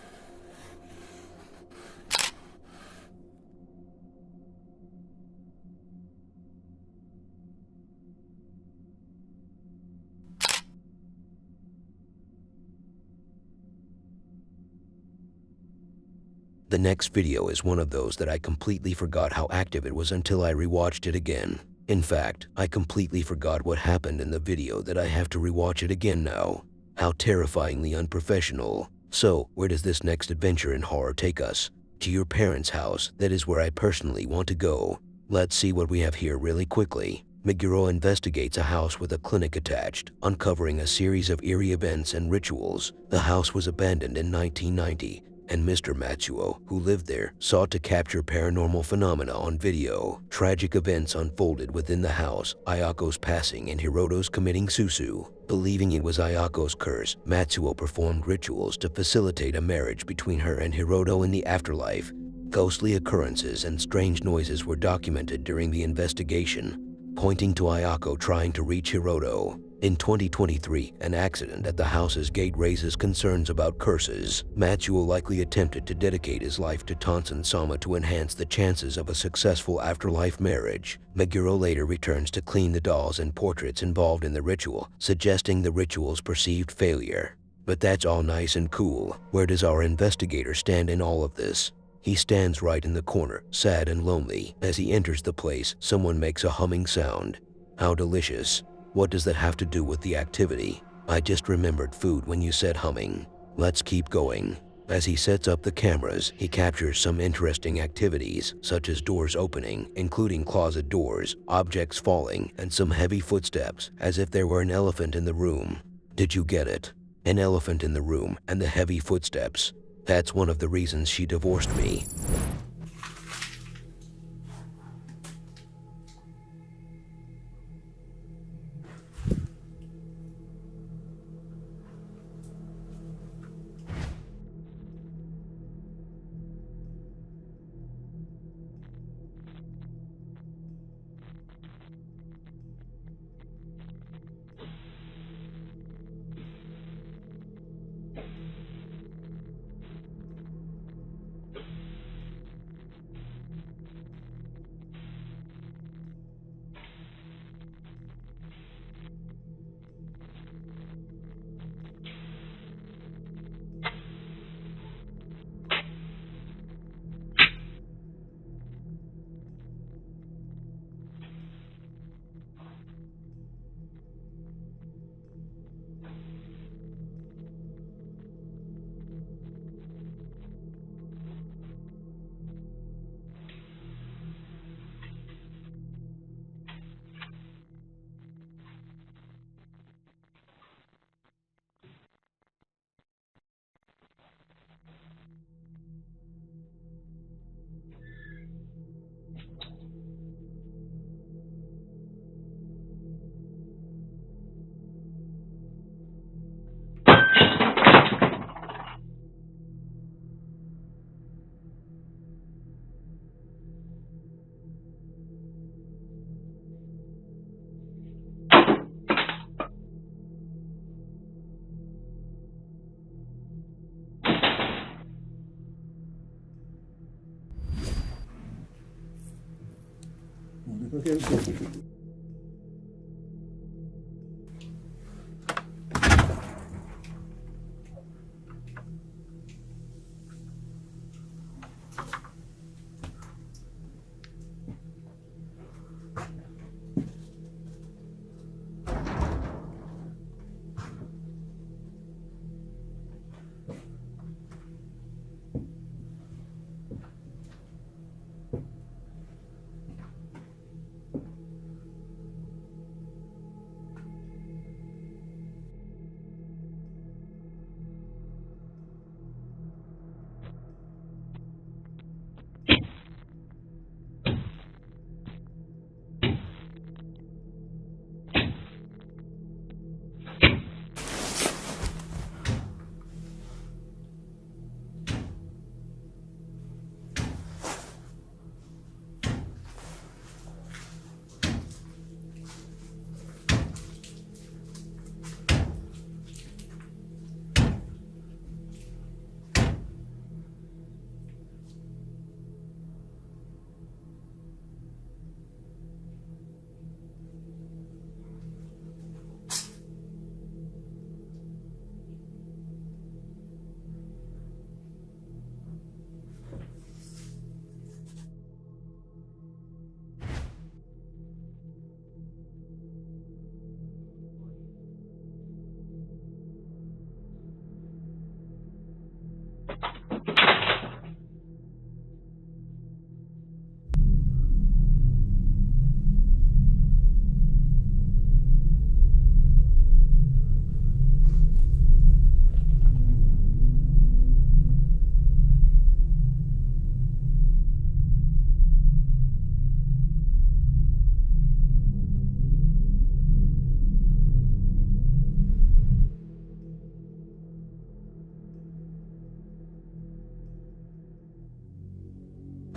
The next video is one of those that I completely forgot how active it was until I rewatched it again. In fact, I completely forgot what happened in the video that I have to rewatch it again now. How terrifyingly unprofessional. So, where does this next adventure in horror take us? To your parents' house. That is where I personally want to go. Let's see what we have here really quickly. Meguro investigates a house with a clinic attached, uncovering a series of eerie events and rituals. The house was abandoned in 1990. And Mr. Matsuo, who lived there, sought to capture paranormal phenomena on video. Tragic events unfolded within the house, Ayako's passing and Hiroto's committing susu. Believing it was Ayako's curse, Matsuo performed rituals to facilitate a marriage between her and Hiroto in the afterlife. Ghostly occurrences and strange noises were documented during the investigation, pointing to Ayako trying to reach Hiroto. In 2023, an accident at the house's gate raises concerns about curses. Matsuo likely attempted to dedicate his life to Tonsen-sama to enhance the chances of a successful afterlife marriage. Meguro later returns to clean the dolls and portraits involved in the ritual, suggesting the ritual's perceived failure. But that's all nice and cool. Where does our investigator stand in all of this? He stands right in the corner, sad and lonely. As he enters the place, someone makes a humming sound. How delicious. What does that have to do with the activity? I just remembered food when you said humming. Let's keep going. As he sets up the cameras, he captures some interesting activities, such as doors opening, including closet doors, objects falling, and some heavy footsteps, as if there were an elephant in the room. Did you get it? An elephant in the room and the heavy footsteps. That's one of the reasons she divorced me.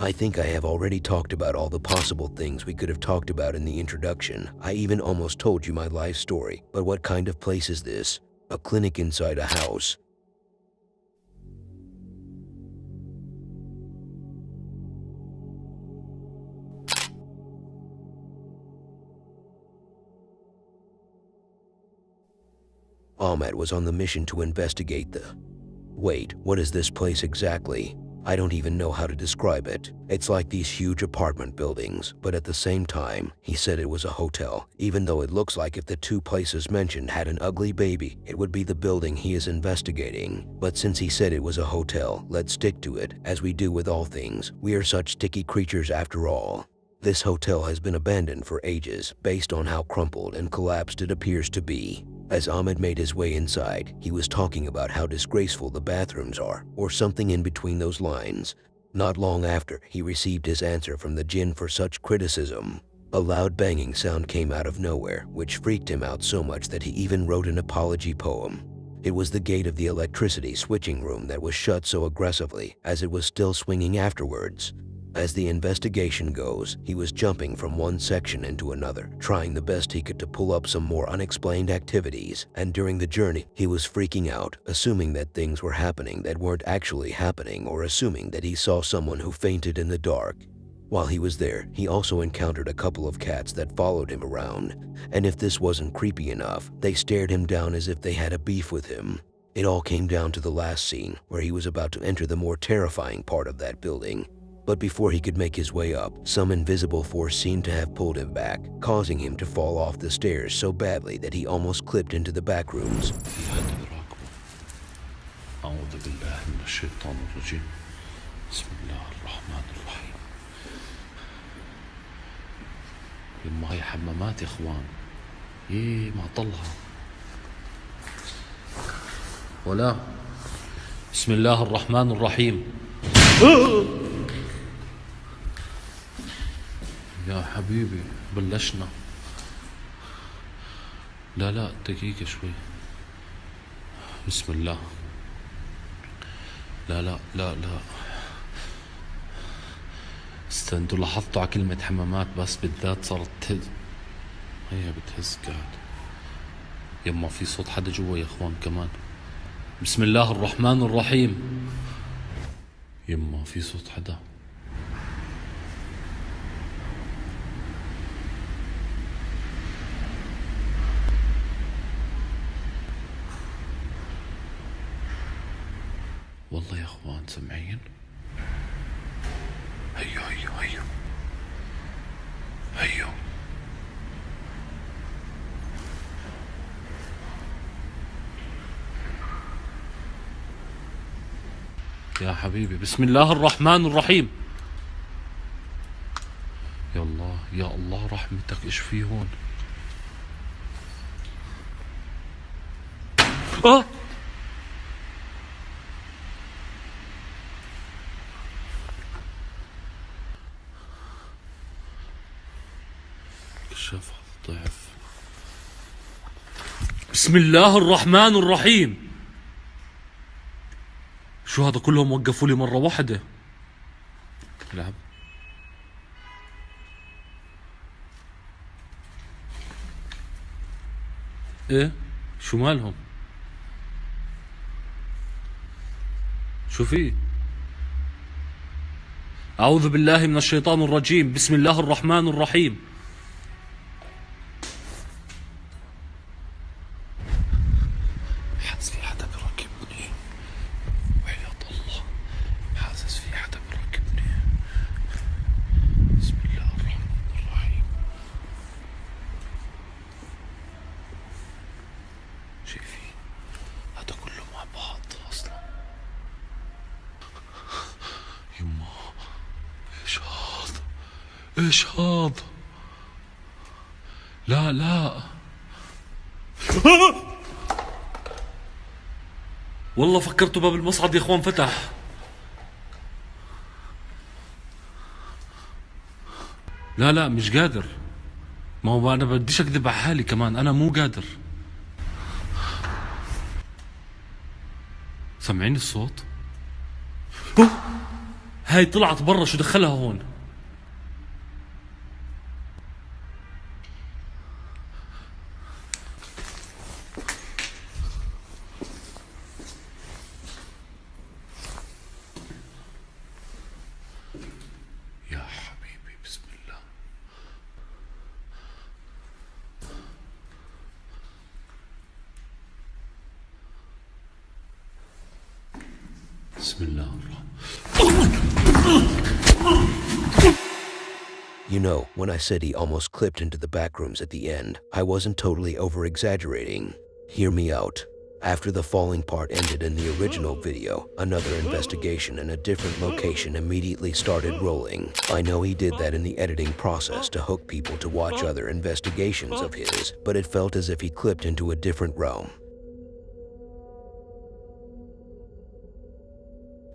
I think I have already talked about all the possible things we could have talked about in the introduction. I even almost told you my life story. But what kind of place is this? A clinic inside a house. Ahmed was on the mission to investigate the... Wait, what is this place exactly? I don't even know how to describe it. It's like these huge apartment buildings, but at the same time, he said it was a hotel, even though it looks like if the two places mentioned had an ugly baby, it would be the building he is investigating. But since he said it was a hotel, let's stick to it, as we do with all things. We are such sticky creatures after all. This hotel has been abandoned for ages, based on how crumpled and collapsed it appears to be. As Ahmed made his way inside, he was talking about how disgraceful the bathrooms are, or something in between those lines. Not long after, he received his answer from the jinn for such criticism. A loud banging sound came out of nowhere, which freaked him out so much that he even wrote an apology poem. It was the gate of the electricity switching room that was shut so aggressively, as it was still swinging afterwards. As the investigation goes, he was jumping from one section into another, trying the best he could to pull up some more unexplained activities, and during the journey, he was freaking out, assuming that things were happening that weren't actually happening, or assuming that he saw someone who fainted in the dark. While he was there, he also encountered a couple of cats that followed him around, and if this wasn't creepy enough, they stared him down as if they had a beef with him. It all came down to the last scene, where he was about to enter the more terrifying part of that building. But before he could make his way up, some invisible force seemed to have pulled him back, causing him to fall off the stairs so badly that he almost clipped into the back rooms. يما هي حمامات يا اخوان. ايه معطلها ولا. بسم الله الرحمن الرحيم. يا حبيبي بلشنا. لا دقيقة شوي. بسم الله. لا استنتوا لاحظتوا على كلمة حمامات بس بالذات صارت تهز. هي بتهز قاعد. يما في صوت حدا جوا يا اخوان كمان. بسم الله الرحمن الرحيم. يما في صوت حدا. والله يا اخوان سمعين. هيو يا حبيبي. بسم الله الرحمن الرحيم. يا الله رحمتك. ايش في هون؟ كشف ضعف. بسم الله الرحمن الرحيم. شو هذا كلهم وقفوا لي مرة واحدة؟ لعب. ايه شو مالهم؟ شو في؟ أعوذ بالله من الشيطان الرجيم. بسم الله الرحمن الرحيم. حاسس في حدا بركبني وحياة الله. حاسس في حدا بركبني. بسم الله الرحمن الرحيم. شايفين هذا كله مع بعض أصلا. يما ايش هذا؟ لا والله فكرته باب المصعد يا اخوان فتح. لا مش قادر. ما هو انا بديش اكذب على حالي كمان. انا مو قادر. سمعين الصوت؟ هاي طلعت برا، شو دخلها هون؟ يا حبيبي بسم الله. بسم الله الرحمن. You know, when I said he almost clipped into the back rooms at the end, I wasn't totally over-exaggerating. Hear me out. After the falling part ended in the original video, another investigation in a different location immediately started rolling. I know he did that in the editing process to hook people to watch other investigations of his, but it felt as if he clipped into a different realm.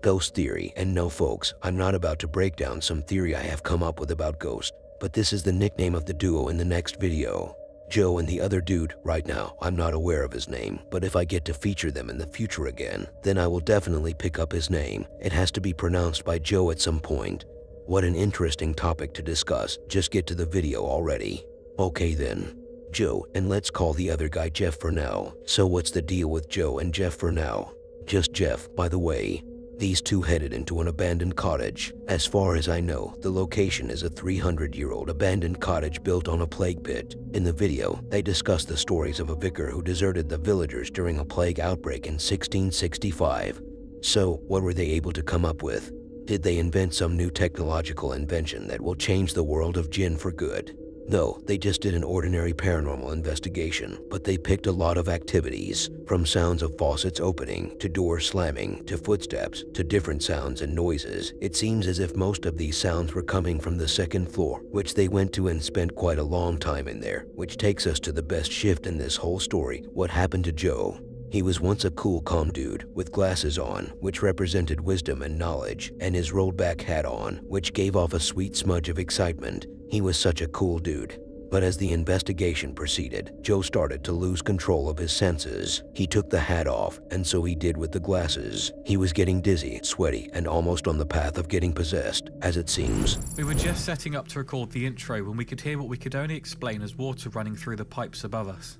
Ghost theory, and no folks, I'm not about to break down some theory I have come up with about ghost, but this is the nickname of the duo in the next video. Joe and the other dude, right now, I'm not aware of his name, but if I get to feature them in the future again, then I will definitely pick up his name. It has to be pronounced by Joe at some point. What an interesting topic to discuss, just get to the video already. Okay then. Joe, and let's call the other guy Jeff for now. So what's the deal with Joe and Jeff for now? Just Jeff, by the way. These two headed into an abandoned cottage. As far as I know, the location is a 300-year-old abandoned cottage built on a plague pit. In the video, they discuss the stories of a vicar who deserted the villagers during a plague outbreak in 1665. So, what were they able to come up with? Did they invent some new technological invention that will change the world of jinn for good? No, they just did an ordinary paranormal investigation, but they picked a lot of activities, from sounds of faucets opening, to doors slamming, to footsteps, to different sounds and noises. It seems as if most of these sounds were coming from the second floor, which they went to and spent quite a long time in there, which takes us to the best shift in this whole story, what happened to Joe. He was once a cool, calm dude with glasses on, which represented wisdom and knowledge, and his rolled-back hat on, which gave off a sweet smudge of excitement. He was such a cool dude. But as the investigation proceeded, Joe started to lose control of his senses. He took the hat off, and so he did with the glasses. He was getting dizzy, sweaty, and almost on the path of getting possessed, as it seems. We were just setting up to record the intro when we could hear what we could only explain as water running through the pipes above us.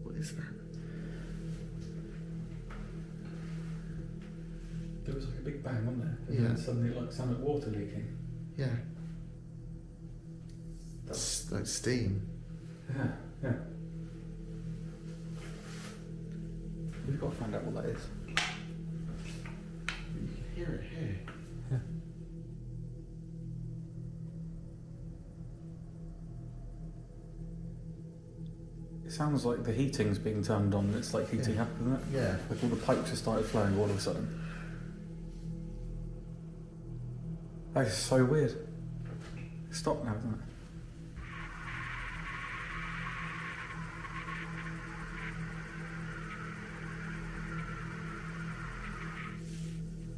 What is that? There was like a big bang, wasn't there? And Yeah. then suddenly it like sounded like water leaking. Yeah. That's like steam. Yeah, yeah. We've got to find out what that is. You can hear it here. Yeah. It sounds like the heating's being turned on. It's like heating up, isn't it? Yeah. Like all the pipes have started flowing all of a sudden. That is so weird. Stop now, isn't it?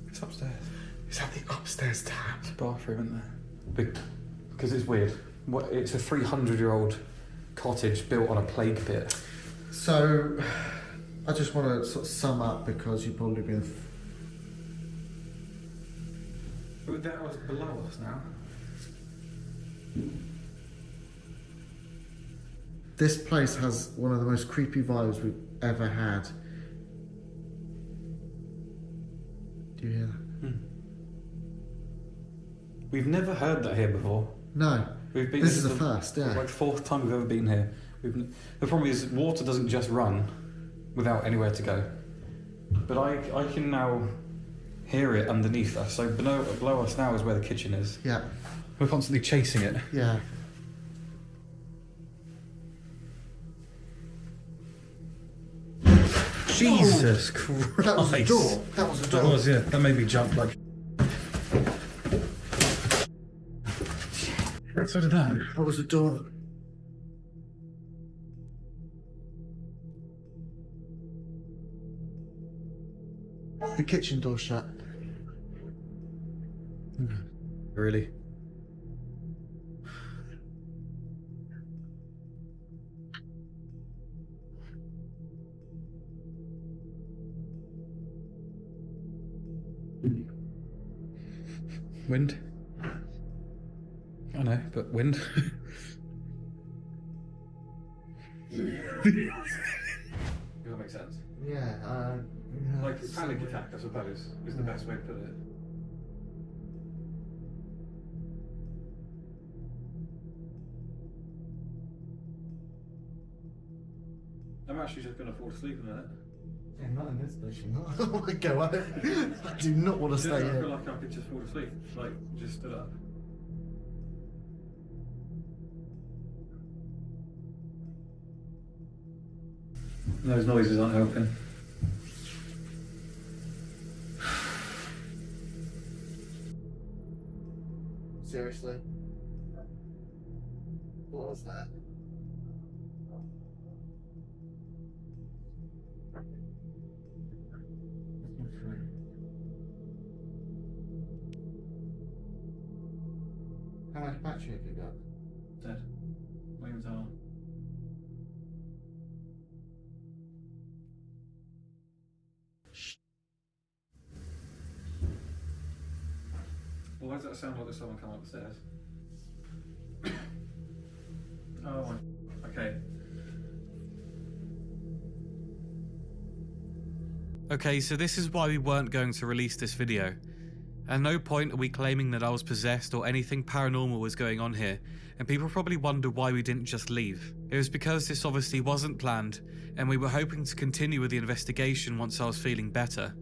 It's upstairs. Is that the upstairs tap? It's a bathroom, isn't there? Because it's weird. It's a 300-year-old cottage built on a plague pit. So, I just want to sort of sum up because you've probably been. But that was below us now. This place has one of the most creepy vibes we've ever had. Do you hear that? We've never heard that here before. No. We've been. This is the first, yeah. Like fourth time we've ever been here. The problem is water doesn't just run without anywhere to go. But I can now hear it underneath us. So below us now is where the kitchen is. Yeah. We're constantly chasing it. Yeah. Jesus Christ. That was a door. That was a door. That was, yeah. That made me jump like. So did that. That was a door. The kitchen door shut. Really? Wind? I know, but wind? Does that make sense? Yeah, like panic attack, I suppose, is the best way to put it. I'm actually just going to fall asleep in a minute. Yeah, not in this station. Okay, I do not want to stay I here. feel like I could just fall asleep, like just stood up. Those noises aren't helping. Seriously? What was that? How much battery have you got? Dead. Not even turn on. Well, why does that sound like there's someone coming up the stairs? Oh my. Okay. Okay, so this is why we weren't going to release this video. At no point are we claiming that I was possessed or anything paranormal was going on here, and people probably wonder why we didn't just leave. It was because this obviously wasn't planned, and we were hoping to continue with the investigation once I was feeling better.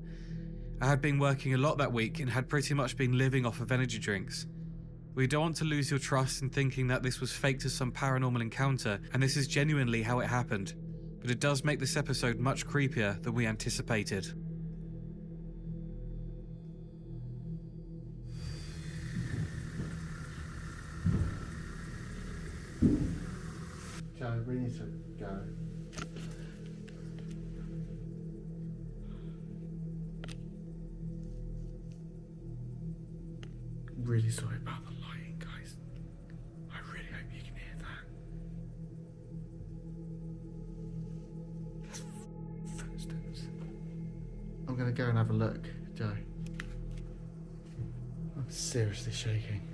I had been working a lot that week and had pretty much been living off of energy drinks. We don't want to lose your trust in thinking that this was faked as some paranormal encounter, and this is genuinely how it happened. But it does make this episode much creepier than we anticipated. Joe, we need to go. Really sorry about the lighting, guys. I really hope you can hear that. That's footsteps. I'm gonna go and have a look, Joe. I'm seriously shaking.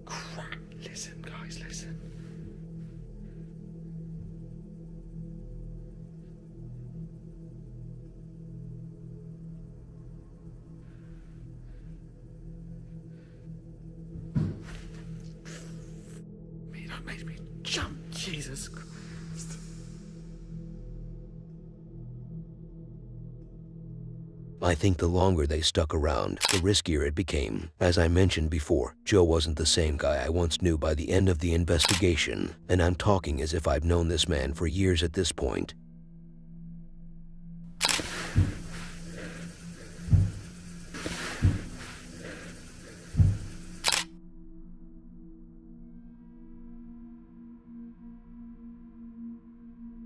Crap. Listen, guys, listen. That makes me jump, Jesus Christ. I think the longer they stuck around, the riskier it became. As I mentioned before, Joe wasn't the same guy I once knew by the end of the investigation, and I'm talking as if I've known this man for years at this point.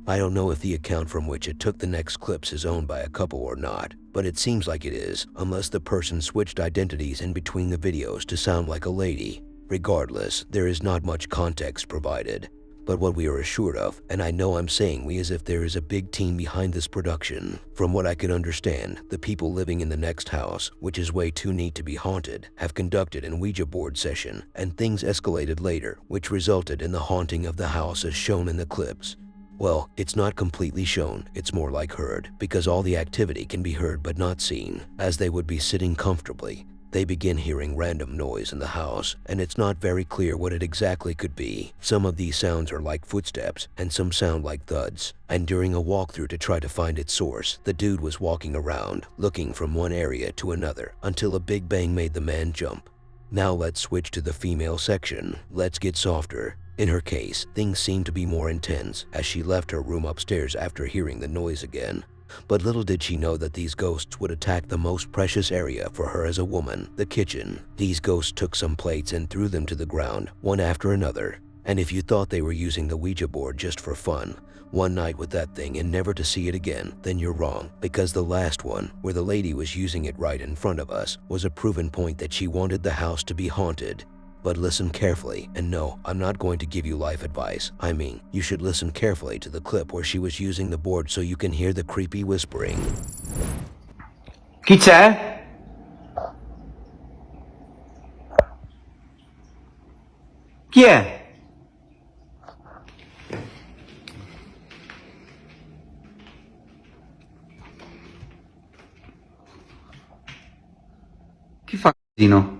I don't know if the account from which it took the next clips is owned by a couple or not, but it seems like it is, unless the person switched identities in between the videos to sound like a lady. Regardless, there is not much context provided. But what we are assured of, and I know I'm saying we as if there is a big team behind this production. From what I could understand, the people living in the next house, which is way too neat to be haunted, have conducted an Ouija board session, and things escalated later, which resulted in the haunting of the house as shown in the clips. Well, it's not completely shown, it's more like heard, because all the activity can be heard but not seen. As they would be sitting comfortably, they begin hearing random noise in the house, and it's not very clear what it exactly could be. Some of these sounds are like footsteps, and some sound like thuds. And during a walkthrough to try to find its source, the dude was walking around, looking from one area to another, until a big bang made the man jump. Now let's switch to the female section. Let's get softer. In her case, things seemed to be more intense as she left her room upstairs after hearing the noise again. But little did she know that these ghosts would attack the most precious area for her as a woman, the kitchen. These ghosts took some plates and threw them to the ground, one after another. And if you thought they were using the Ouija board just for fun, one night with that thing and never to see it again, then you're wrong. Because the last one, where the lady was using it right in front of us, was a proven point that she wanted the house to be haunted. But listen carefully, and no, I'm not going to give you life advice. I mean, you should listen carefully to the clip where she was using the board so you can hear the creepy whispering. Chi c'è? Chi è? Chi fa casino?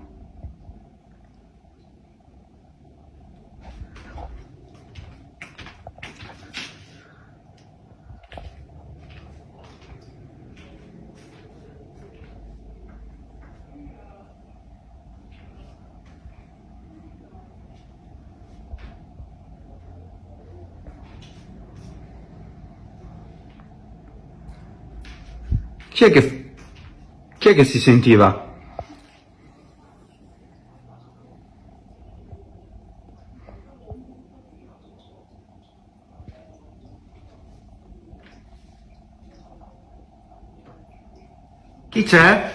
Chi è che si sentiva? Chi c'è?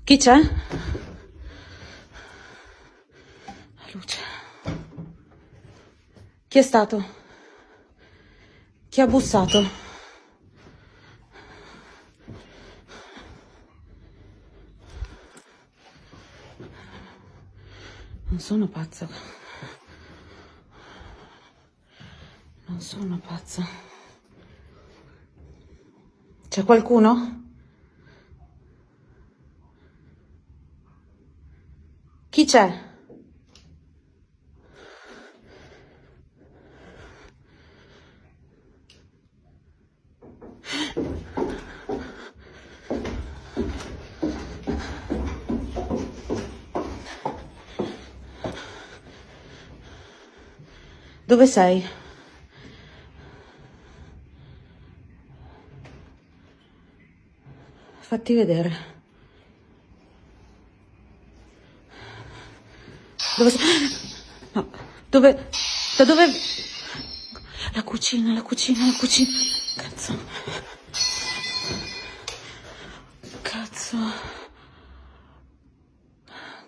Chi c'è? La luce. Chi è stato? Chi ha bussato? Non sono pazza. Non sono pazza. C'è qualcuno? Chi c'è? Dove sei? Fatti vedere. Dove sei? No, dove? Da dove? La cucina, la cucina, la cucina. Cazzo. Cazzo.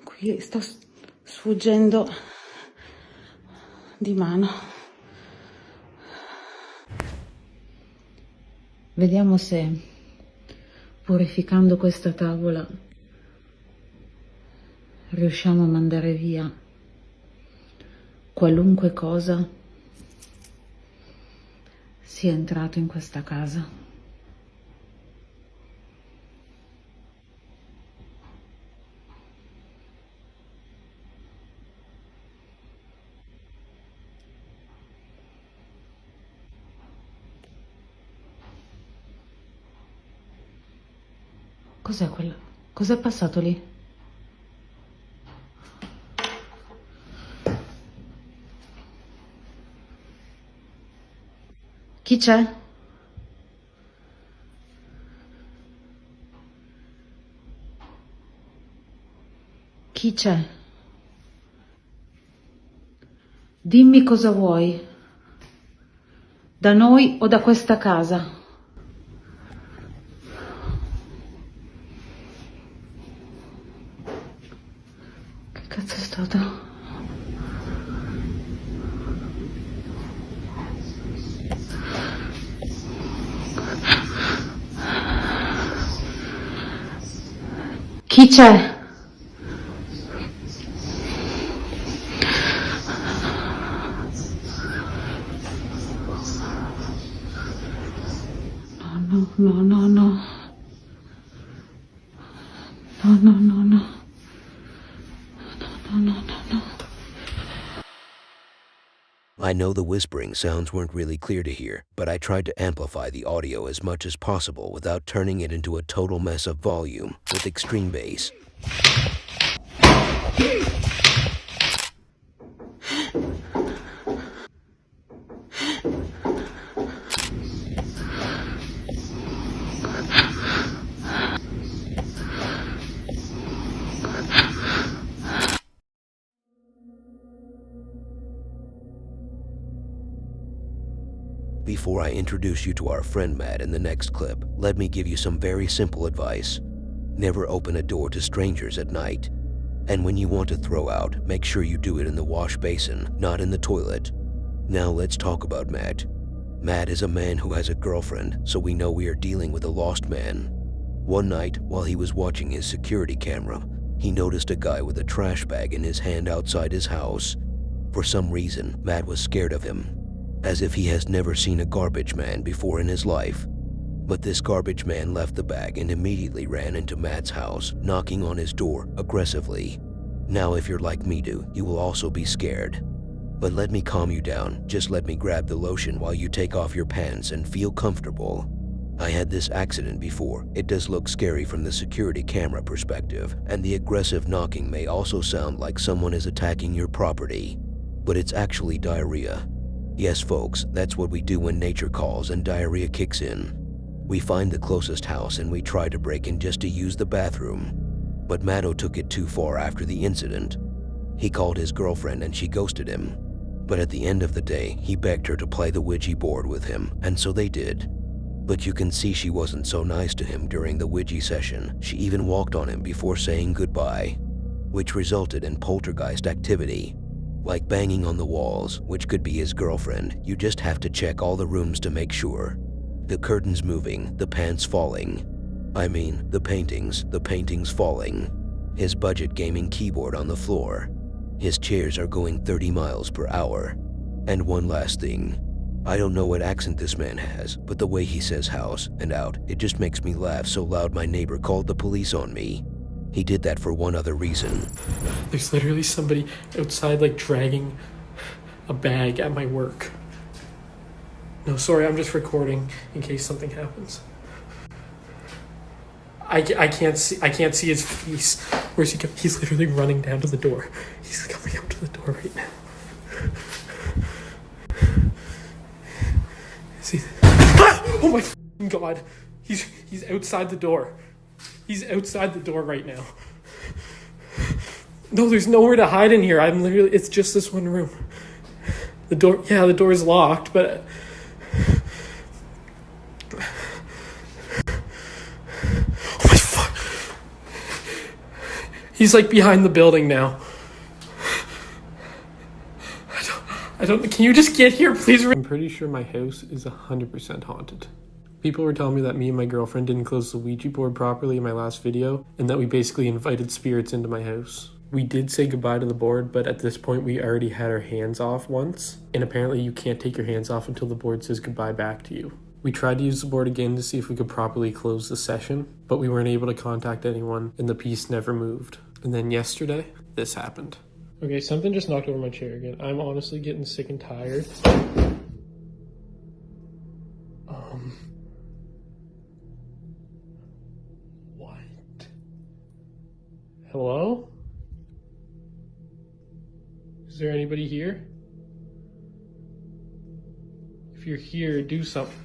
Qui sto sfuggendo di mano. Vediamo se, purificando questa tavola, riusciamo a mandare via qualunque cosa sia entrato in questa casa. Cos'è quello? Cos'è passato lì? Chi c'è? Chi c'è? Dimmi cosa vuoi. Da noi o da questa casa? Che cazzo è stato? Chi c'è? No, no, no, no. No, no, no, no. No, no, no, no. I know the whispering sounds weren't really clear to hear, but I tried to amplify the audio as much as possible without turning it into a total mess of volume with extreme bass. Before I introduce you to our friend Matt in the next clip, let me give you some very simple advice. Never open a door to strangers at night. And when you want to throw out, make sure you do it in the wash basin, not in the toilet. Now let's talk about Matt. Matt is a man who has a girlfriend, so we know we are dealing with a lost man. One night, while he was watching his security camera, he noticed a guy with a trash bag in his hand outside his house. For some reason, Matt was scared of him, as if he has never seen a garbage man before in his life. But this garbage man left the bag and immediately ran into Matt's house, knocking on his door aggressively. Now if you're like me you will also be scared. But let me calm you down. Just let me grab the lotion while you take off your pants and feel comfortable. I had this accident before. It does look scary from the security camera perspective, and the aggressive knocking may also sound like someone is attacking your property. But it's actually diarrhea. Yes folks, that's what we do when nature calls and diarrhea kicks in. We find the closest house and we try to break in just to use the bathroom. But Matto took it too far after the incident. He called his girlfriend and she ghosted him. But at the end of the day, he begged her to play the Ouija board with him, and so they did. But you can see she wasn't so nice to him during the Ouija session. She even walked on him before saying goodbye, which resulted in poltergeist activity, like banging on the walls, which could be his girlfriend. You just have to check all the rooms to make sure. The curtains moving, the pants falling. The paintings falling. His budget gaming keyboard on the floor. His chairs are going 30 miles per hour. And one last thing. I don't know what accent this man has, but the way he says house and out, it just makes me laugh so loud my neighbor called the police on me. He did that for one other reason. There's literally somebody outside like dragging a bag at my work. No, sorry, I'm just recording in case something happens. I can't see his face. Where's he going? He's literally running down to the door. He's coming up to the door right now. Is he? Oh my god! He's outside the door. He's outside the door right now. No, there's nowhere to hide in here. It's just this one room. The door is locked, but. He's like behind the building now. I don't, can you just get here, please? I'm pretty sure my house is 100% haunted. People were telling me that me and my girlfriend didn't close the Ouija board properly in my last video, and that we basically invited spirits into my house. We did say goodbye to the board, but at this point we already had our hands off once, and apparently you can't take your hands off until the board says goodbye back to you. We tried to use the board again to see if we could properly close the session, but we weren't able to contact anyone, and the piece never moved. And then yesterday, this happened. Okay, something just knocked over my chair again. I'm honestly getting sick and tired. What? Hello? Is there anybody here? If you're here, do something.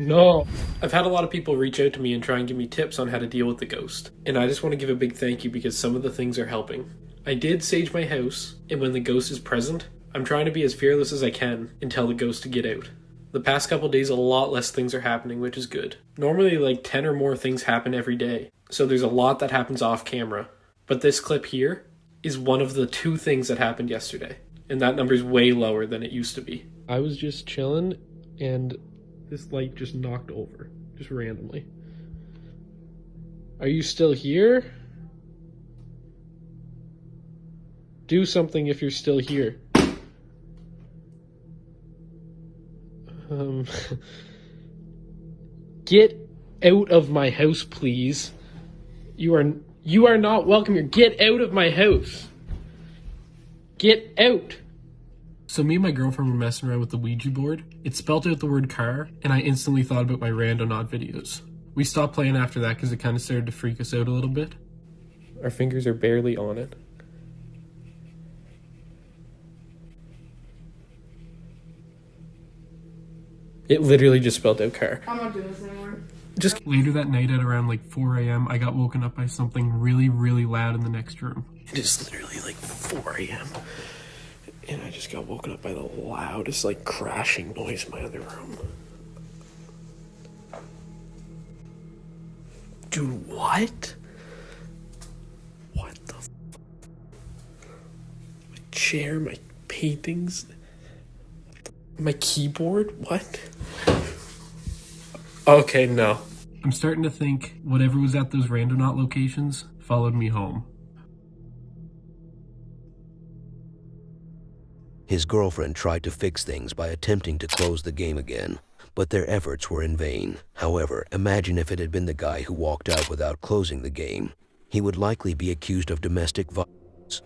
No. I've had a lot of people reach out to me and try and give me tips on how to deal with the ghost. And I just want to give a big thank you because some of the things are helping. I did sage my house, and when the ghost is present, I'm trying to be as fearless as I can and tell the ghost to get out. The past couple days, a lot less things are happening, which is good. Normally, like 10 or more things happen every day, so there's a lot that happens off camera. But this clip here is one of the 2 things that happened yesterday, and that number's way lower than it used to be. I was just chilling, and this light just knocked over, just randomly. Are you still here? Do something if you're still here. Get out of my house, please. You are not welcome here. Get out of my house. Get out. So me and my girlfriend were messing around with the Ouija board. It spelled out the word car, and I instantly thought about my Randonaut videos. We stopped playing after that because it kind of started to freak us out a little bit. Our fingers are barely on it. It literally just spelled out car. I'm not doing this anymore. Just later that night at around like 4 a.m., I got woken up by something really, really loud in the next room. It is literally like 4 a.m. and I just got woken up by the loudest like crashing noise in my other room. Dude, what? What the f? My chair, my paintings, my keyboard, what? Okay, no. I'm starting to think whatever was at those randonaut locations followed me home. His girlfriend tried to fix things by attempting to close the game again, but their efforts were in vain. However, imagine if it had been the guy who walked out without closing the game. He would likely be accused of domestic violence.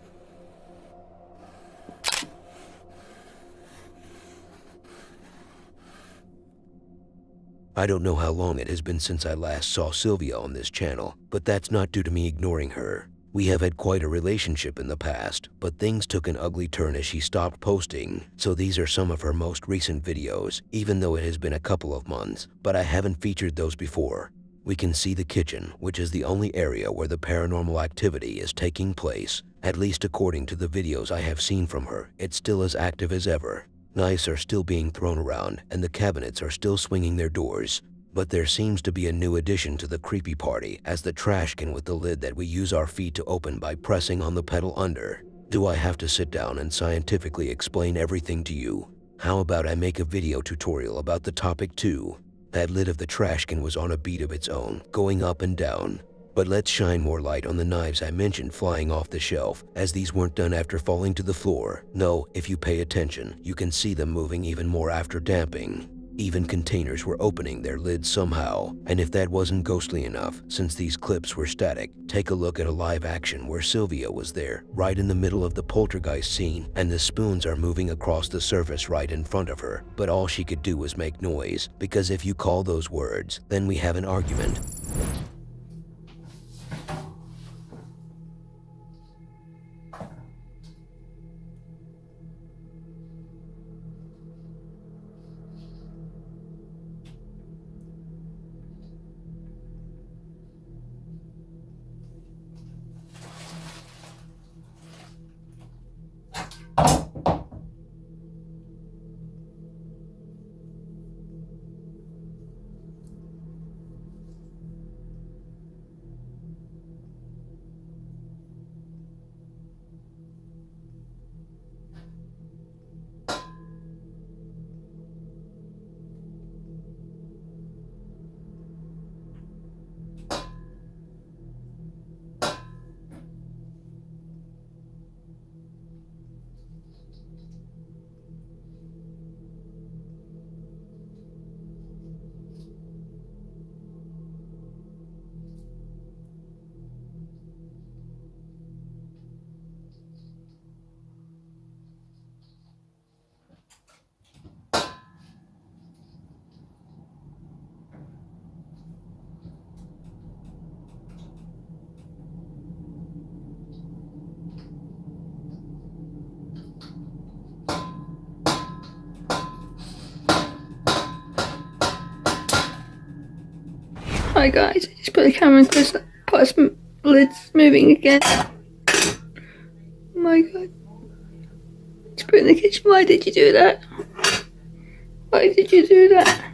I don't know how long it has been since I last saw Sylvia on this channel, but that's not due to me ignoring her. We have had quite a relationship in the past, but things took an ugly turn as she stopped posting, so these are some of her most recent videos, even though it has been a couple of months, but I haven't featured those before. We can see the kitchen, which is the only area where the paranormal activity is taking place. At least according to the videos I have seen from her, it's still as active as ever. Knives are still being thrown around, and the cabinets are still swinging their doors. But there seems to be a new addition to the creepy party, as the trash can with the lid that we use our feet to open by pressing on the pedal under. Do I have to sit down and scientifically explain everything to you? How about I make a video tutorial about the topic too? That lid of the trash can was on a beat of its own, going up and down. But let's shine more light on the knives I mentioned flying off the shelf, as these weren't done after falling to the floor. No, if you pay attention, you can see them moving even more after damping. Even containers were opening their lids somehow. And if that wasn't ghostly enough, since these clips were static, take a look at a live action where Sylvia was there, right in the middle of the poltergeist scene, and the spoons are moving across the surface right in front of her. But all she could do was make noise, because if you call those words, then we have an argument. Hi guys, I just put the camera in close, past lids moving again. Oh my god. Just put it in the kitchen. Why did you do that? Why did you do that?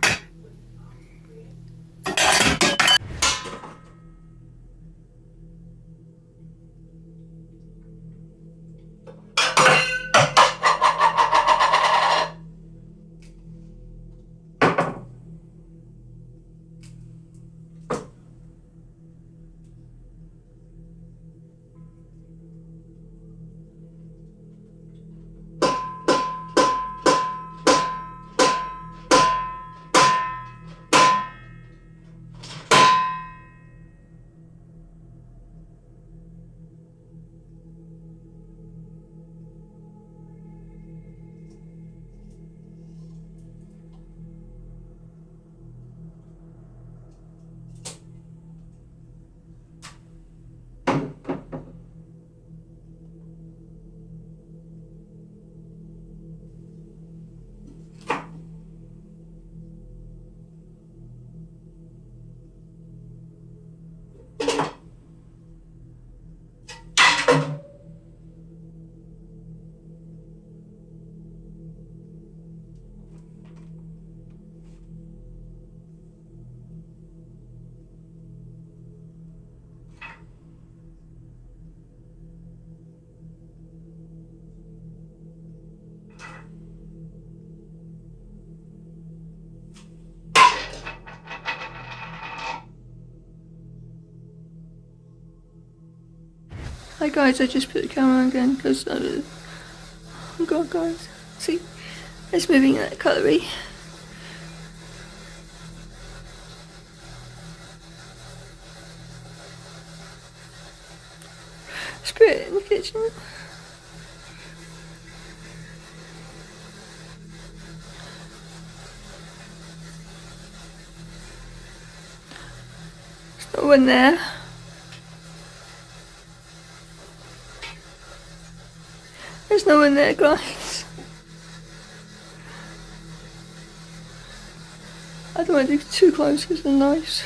Hi guys, I just put the camera on again because oh god guys, see, it's moving in that cutlery. Spirit in the kitchen. There's no one there. There's no one there, guys. I don't want to get too close because the knives.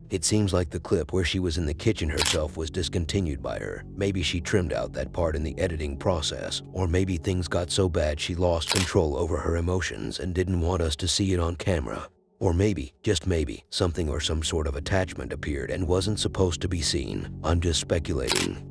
It seems like the clip where she was in the kitchen herself was discontinued by her. Maybe she trimmed out that part in the editing process, or maybe things got so bad she lost control over her emotions and didn't want us to see it on camera. Or maybe, just maybe, something or some sort of attachment appeared and wasn't supposed to be seen. I'm just speculating.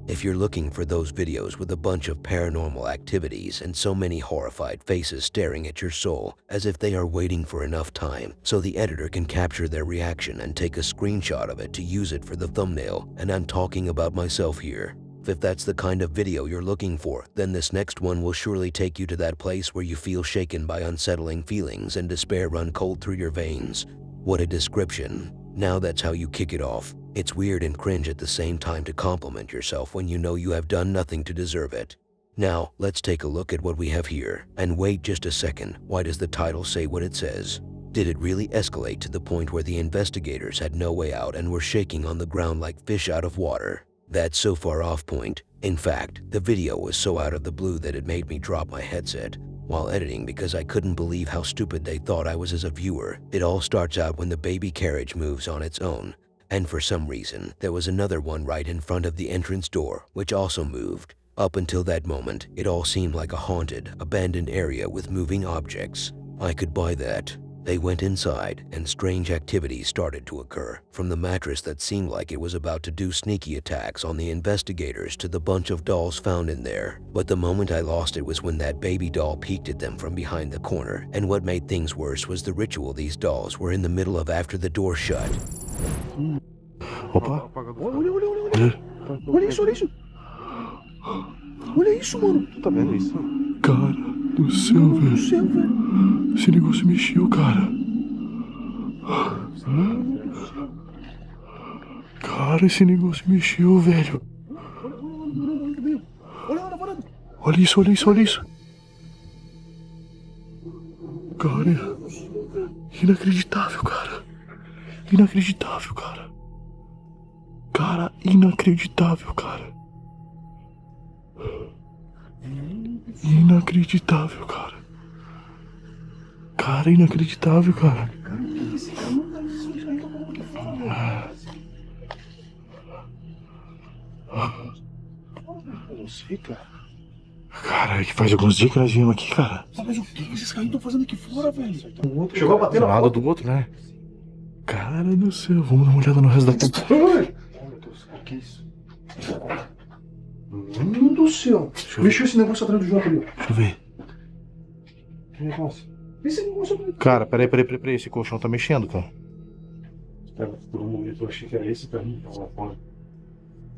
If you're looking for those videos with a bunch of paranormal activities and so many horrified faces staring at your soul as if they are waiting for enough time so the editor can capture their reaction and take a screenshot of it to use it for the thumbnail, and I'm talking about myself here. If that's the kind of video you're looking for, then this next one will surely take you to that place where you feel shaken by unsettling feelings and despair run cold through your veins. What a description. Now that's how you kick it off. It's weird and cringe at the same time to compliment yourself when you know you have done nothing to deserve it. Now, let's take a look at what we have here. And wait just a second, why does the title say what it says? Did it really escalate to the point where the investigators had no way out and were shaking on the ground like fish out of water? That's so far off point. In fact, the video was so out of the blue that it made me drop my headset while editing because I couldn't believe how stupid they thought I was as a viewer. It all starts out when the baby carriage moves on its own. And for some reason, there was another one right in front of the entrance door, which also moved. Up until that moment, it all seemed like a haunted, abandoned area with moving objects. I could buy that. They went inside, and strange activities started to occur, from the mattress that seemed like it was about to do sneaky attacks on the investigators to the bunch of dolls found in there. But the moment I lost it was when that baby doll peeked at them from behind the corner, and what made things worse was the ritual these dolls were in the middle of after the door shut. Opa! Olha isso, olha isso! Olha isso, mano! Tá vendo isso? Cara do céu, velho! Esse negócio mexeu, cara! Cara, esse negócio mexeu, velho! Olha isso, olha isso, olha isso! Cara, inacreditável, cara! Inacreditável, cara! Cara, inacreditável, cara! Inacreditável, cara! Cara, inacreditável, cara! Não sei, cara. Cara, que faz alguns dias que nós viemos aqui, cara. Mas o que esses caras estão fazendo aqui fora, velho? Chegou a bater na lado do outro, né? Cara do céu, vamos dar uma olhada no resto da casa. Ai, meu Deus, o que é isso? Meu Deus do céu! Mexeu esse negócio atrás do jogo ali. Deixa eu ver. Que negócio? Esse negócio. Cara, peraí, esse colchão tá mexendo, cara. Cara, por um momento eu achei que era esse carrinho que tava lá fora.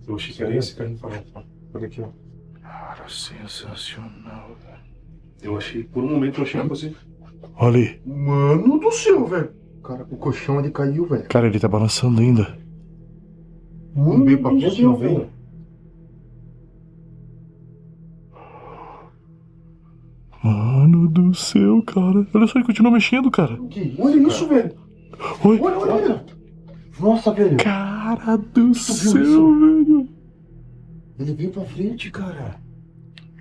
Eu achei que era esse carrinho que tava lá fora. Olha aqui, ó. Cara, sensacional, velho. Eu achei, por um momento eu achei que fosse. Olha aí. Mano do céu, velho. Cara, o colchão ele caiu, velho. Cara, ele tá balançando ainda. Não veio pra frente, não veio. Mano do céu, cara. Olha só, ele continua mexendo, cara. Olha isso, velho. Oi. Olha. Nossa, velho. Cara do céu, velho. Ele veio pra frente, cara.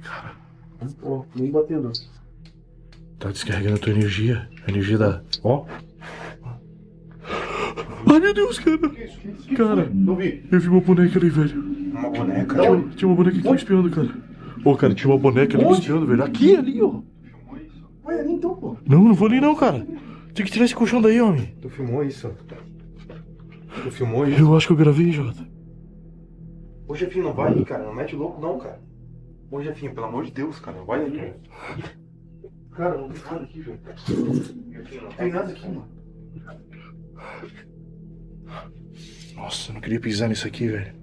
Cara. Ó, nem batendo. Tá descarregando a tua energia. A energia da... Ó. Ai, meu Deus, cara. Cara, não vi. Eu vi uma boneca ali, velho. Uma boneca? Tinha uma boneca aqui me espiando, cara. Pô, cara, tinha uma boneca ali me espiando, velho. Aqui, ali, ó. Vai ali então, pô. Não, não vou ali não, cara. Tem que tirar esse colchão daí, homem. Tu filmou isso? Tu filmou isso? Eu acho que eu gravei, Jota. Ô, Jefinho, não vai aí, cara. Não mete louco, não, cara. Ô, Jefinho, pelo amor de Deus, cara. Não vai aí. Cara, não tem nada aqui, velho. Não tem nada aqui, mano. Nossa, eu não queria pisar nisso aqui, velho.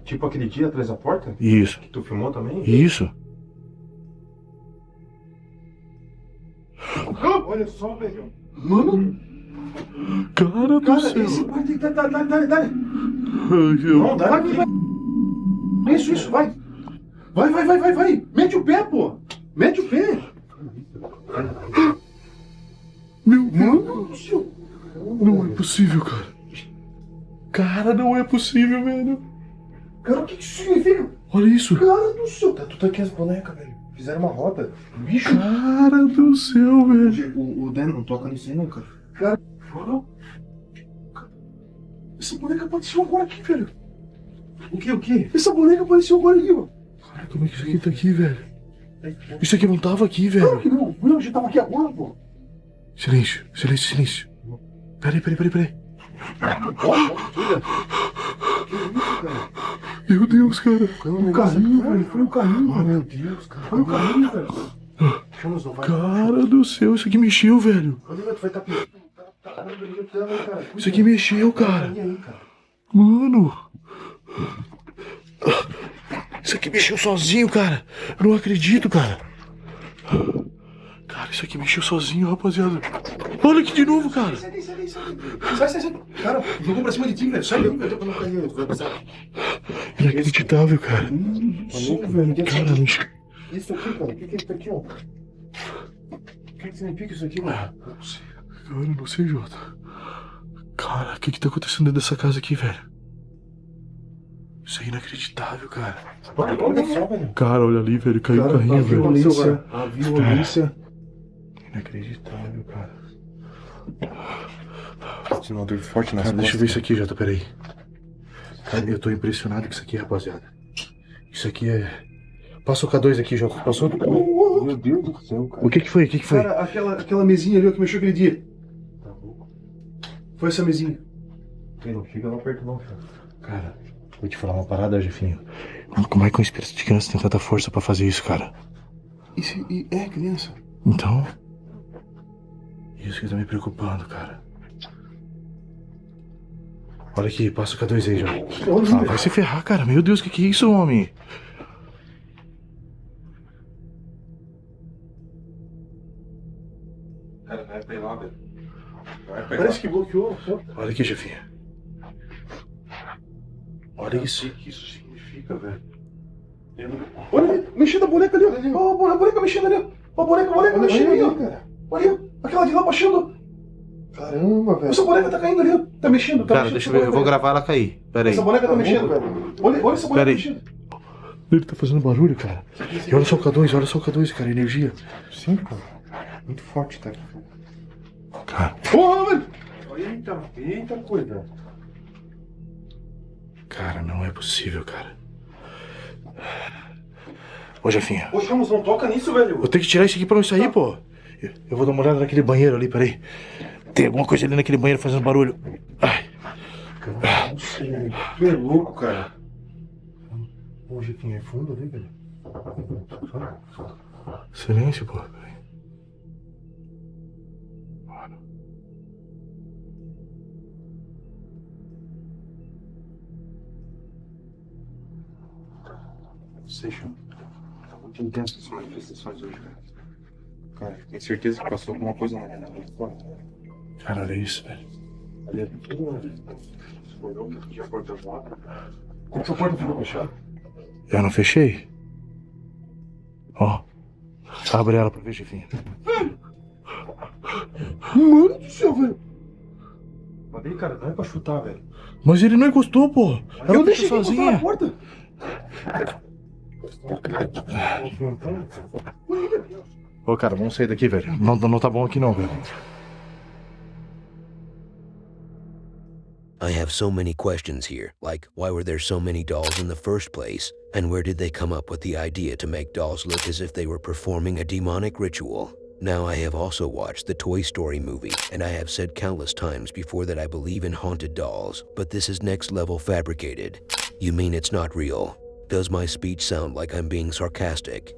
Tipo aquele dia atrás da porta? Isso. Que tu filmou também? Isso. Olha só, velho. Mano. Cara do céu. Esse quarto dá. Não, dá aqui. Isso, vai. Vai. Mete o pé, pô. Mete o pé. Meu Deus do céu. Não é possível, cara. Cara, não é possível, velho. Cara, o que isso significa? Olha isso. Cara do céu. Tá tudo aqui as bonecas, velho. Fizeram uma roda. Bicho. Cara do céu, velho. O Dan não toca nisso aí, não, cara. Cara, essa boneca apareceu agora aqui, velho. O quê? Essa boneca apareceu agora aqui, ó. Cara, como é que isso aqui tá aqui, velho? Isso aqui não tava aqui, velho. Claro que não. Não, já tava aqui agora, pô. Silêncio. Peraí. Meu Deus, cara. Foi um carrinho, velho. Foi um carrinho. Oh, meu Deus, cara. Foi um carrinho, velho. Cara do céu, isso aqui mexeu, velho. Onde vai estar Isso aqui mexeu, cara. Mano. Isso aqui mexeu sozinho, cara. Eu não acredito, cara. Cara, isso aqui mexeu sozinho, rapaziada. Olha aqui de novo, cara. Sai. Cara, jogou pra cima de ti, velho. Sai daí, velho. Inacreditável, cara. Cara, mexeu. Isso aqui, cara. O que é isso aqui, ó? O que significa isso aqui, mano? Cara, eu não sei, Jota. Cara, o que tá acontecendo dentro dessa casa aqui, velho? Isso é inacreditável, cara. Olha só, velho. Cara, olha ali, velho. Caiu o carrinho, velho. A violência. Inacreditável, cara. Tinha uma dor forte nas Cara, deixa eu costas. ver isso aqui, Jota, peraí. Cara, eu tô impressionado com isso aqui, rapaziada. Isso aqui é... Passa o K2 aqui, Jota. Passou? Meu Deus do céu, cara. O que foi? Cara, aquela mesinha ali ó, que mexeu aquele dia. Tá louco. Foi essa mesinha. Não chega lá perto não, cara. Vou te falar uma parada, Jefinho. Como é que um espírito de criança tem tanta força pra fazer isso, cara? Isso é criança. Então... Isso que tá me preocupando, cara. Olha aqui, passa o K2 aí, já. Vai se ferrar, cara. Meu Deus, que é isso, homem? Cara, vai pra lá, velho. Parece que bloqueou. Olha aqui, Jefinho. Olha isso. O que isso significa, velho? Olha, mexendo a boneca ali, ó. Ó, a boneca mexendo ali, ó. A boneca mexendo ali, ó. Olha, aquela de lá baixando. Caramba, velho. Essa boneca tá caindo ali, ó. Tá mexendo, cara, deixa eu ver. Eu vou gravar ela cair. Pera aí. Essa boneca tá mexendo, velho. Olha essa boneca mexendo. Ele tá fazendo barulho, cara. E olha só o K2, cara. Energia. Sim, cara. Muito forte, tá? Cara. Porra, velho. Eita coisa. Cara, não é possível, cara. Ô, Jefinho. Ô, Chamos, não toca nisso, velho. Eu tenho que tirar isso aqui pra não sair, pô. Eu vou dar uma olhada naquele banheiro ali, peraí. Tem alguma coisa ali naquele banheiro fazendo barulho. Ai. Cara, tu é louco, cara. Ô, Jefinho, é fundo ali, velho. Silêncio, pô. Peraí. Seixo, tá muito intenso essas manifestações hoje, cara. Cara, tenho certeza que passou alguma coisa na porta. Cara, olha isso, velho. Ali é tudo, né? Olhou que tinha a porta lá. Como que a porta ficou fechada? Eu não fechei. Ó. Abre ela pra ver, Jefinho. Mano do céu, velho. Mas aí, cara, não é pra chutar, velho. Mas ele não encostou, pô. Ela eu deixei sozinha. Na porta. Ô, cara, vamos sair daqui, velho. Não tá bom aqui não, velho. I have so many questions here, like why were there so many dolls in the first place? And where did they come up with the idea to make dolls look as if they were performing a demonic ritual? Now, I have also watched the Toy Story movie, and I have said countless times before that I believe in haunted dolls, but this is next level fabricated. You mean it's not real? Does my speech sound like I'm being sarcastic?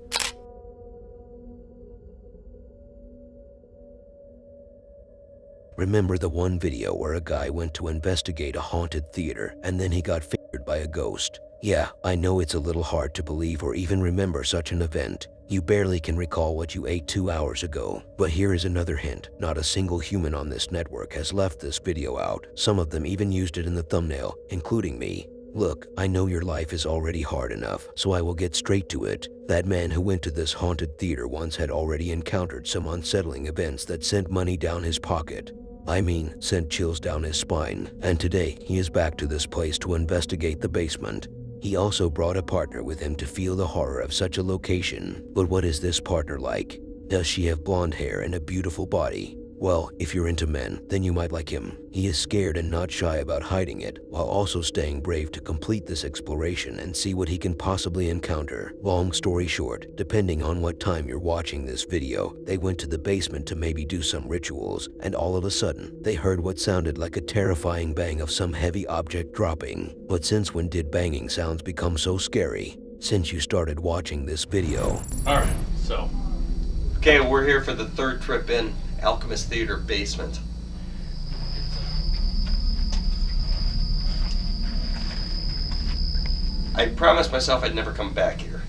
Remember the one video where a guy went to investigate a haunted theater and then he got fingered by a ghost? Yeah, I know it's a little hard to believe or even remember such an event. You barely can recall what you ate 2 hours ago. But here is another hint. Not a single human on this network has left this video out. Some of them even used it in the thumbnail, including me. Look, I know your life is already hard enough, so I will get straight to it. That man who went to this haunted theater once had already encountered some unsettling events that sent money down his pocket. I mean, sent chills down his spine. And today, he is back to this place to investigate the basement. He also brought a partner with him to feel the horror of such a location. But what is this partner like? Does she have blonde hair and a beautiful body? Well, if you're into men, then you might like him. He is scared and not shy about hiding it, while also staying brave to complete this exploration and see what he can possibly encounter. Long story short, depending on what time you're watching this video, they went to the basement to maybe do some rituals, and all of a sudden, they heard what sounded like a terrifying bang of some heavy object dropping. But since when did banging sounds become so scary? Since you started watching this video. Alright, so. Okay, we're here for the third trip in. Alchemist Theater basement. I promised myself I'd never come back here.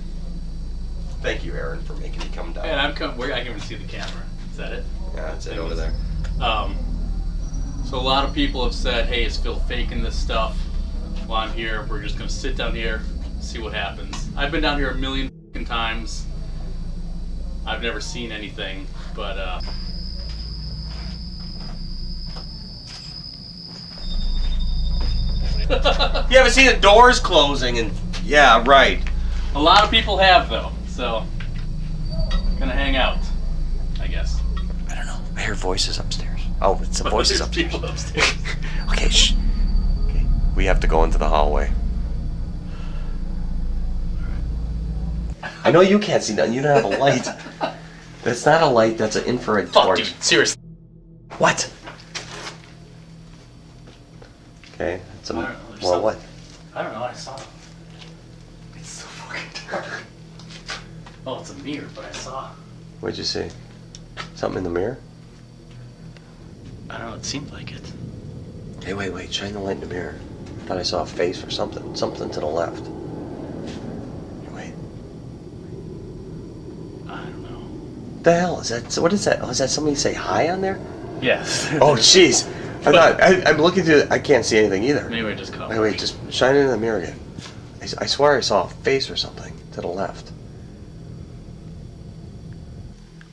Thank you, Aaron, for making me come down. And I can even see the camera. Is that it? Yeah, that's it over there. So a lot of people have said, hey, is Phil faking this stuff? While I'm here, we're just gonna sit down here, see what happens. I've been down here a million times. I've never seen anything, but You haven't seen the doors closing and yeah, right. a lot of people have though, so gonna hang out, I guess. I don't know. I hear voices upstairs. Oh, it's the voices There's upstairs. people upstairs. Okay, shh. Okay, we have to go into the hallway. I know you can't see nothing. You don't have a light. That's not a light. That's an infrared torch. Dude, seriously. What? Okay, it's a. I don't know, there's Well, something. what? I don't know, I saw it. It's so fucking dark. Oh, it's a mirror, but I saw. What'd you see? Something in the mirror? I don't know, it seemed like it. Hey, wait. Shine the light in the mirror. I thought I saw a face or something. Something to the left. Wait. I don't know. The hell is that? What is that? Oh, is that somebody say hi on there? Yes. Oh, jeez. I thought I'm looking through. I can't see anything either. Maybe I just caught Wait. Just shine it in the mirror again. I swear I saw a face or something to the left.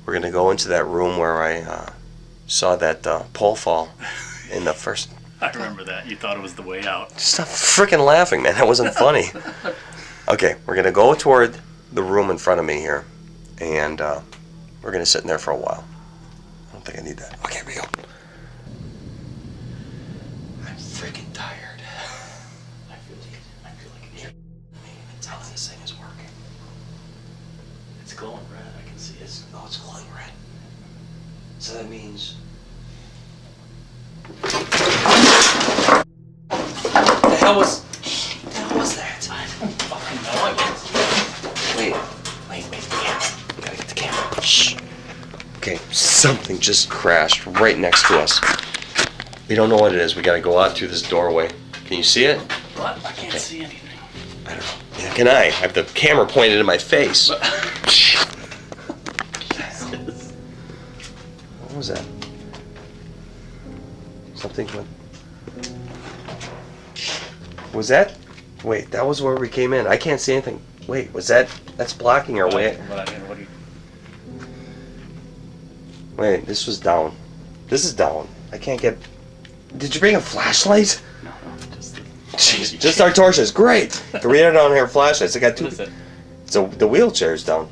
We're gonna go into that room where I saw that pole fall in the first. I remember that. You thought it was the way out. Stop freaking laughing, man. That wasn't funny. Okay, we're gonna go toward the room in front of me here, and we're gonna sit in there for a while. I don't think I need that. Okay, here we go. I'm freaking tired. I feel like Maybe tell this thing is working. it's glowing red. I can see it. It's glowing red. So that means. The hell was that? I don't fucking know. I guess. Wait. We gotta get the camera. Shh. Okay, something just crashed right next to us. We don't know what it is. We gotta go out through this doorway. Can you see it? What? I can't see anything. I don't know. Neither can I. I have the camera pointed in my face. What was that? Something went. Was that? Wait, that was where we came in. I can't see anything. Wait, was that? That's blocking our way. What do you... Wait, this was down. This is down. I can't get. Did you bring a flashlight? No, just. Jeez, just our torches. Great. We had down here flashlights. I got two. Listen. So the wheelchair's down.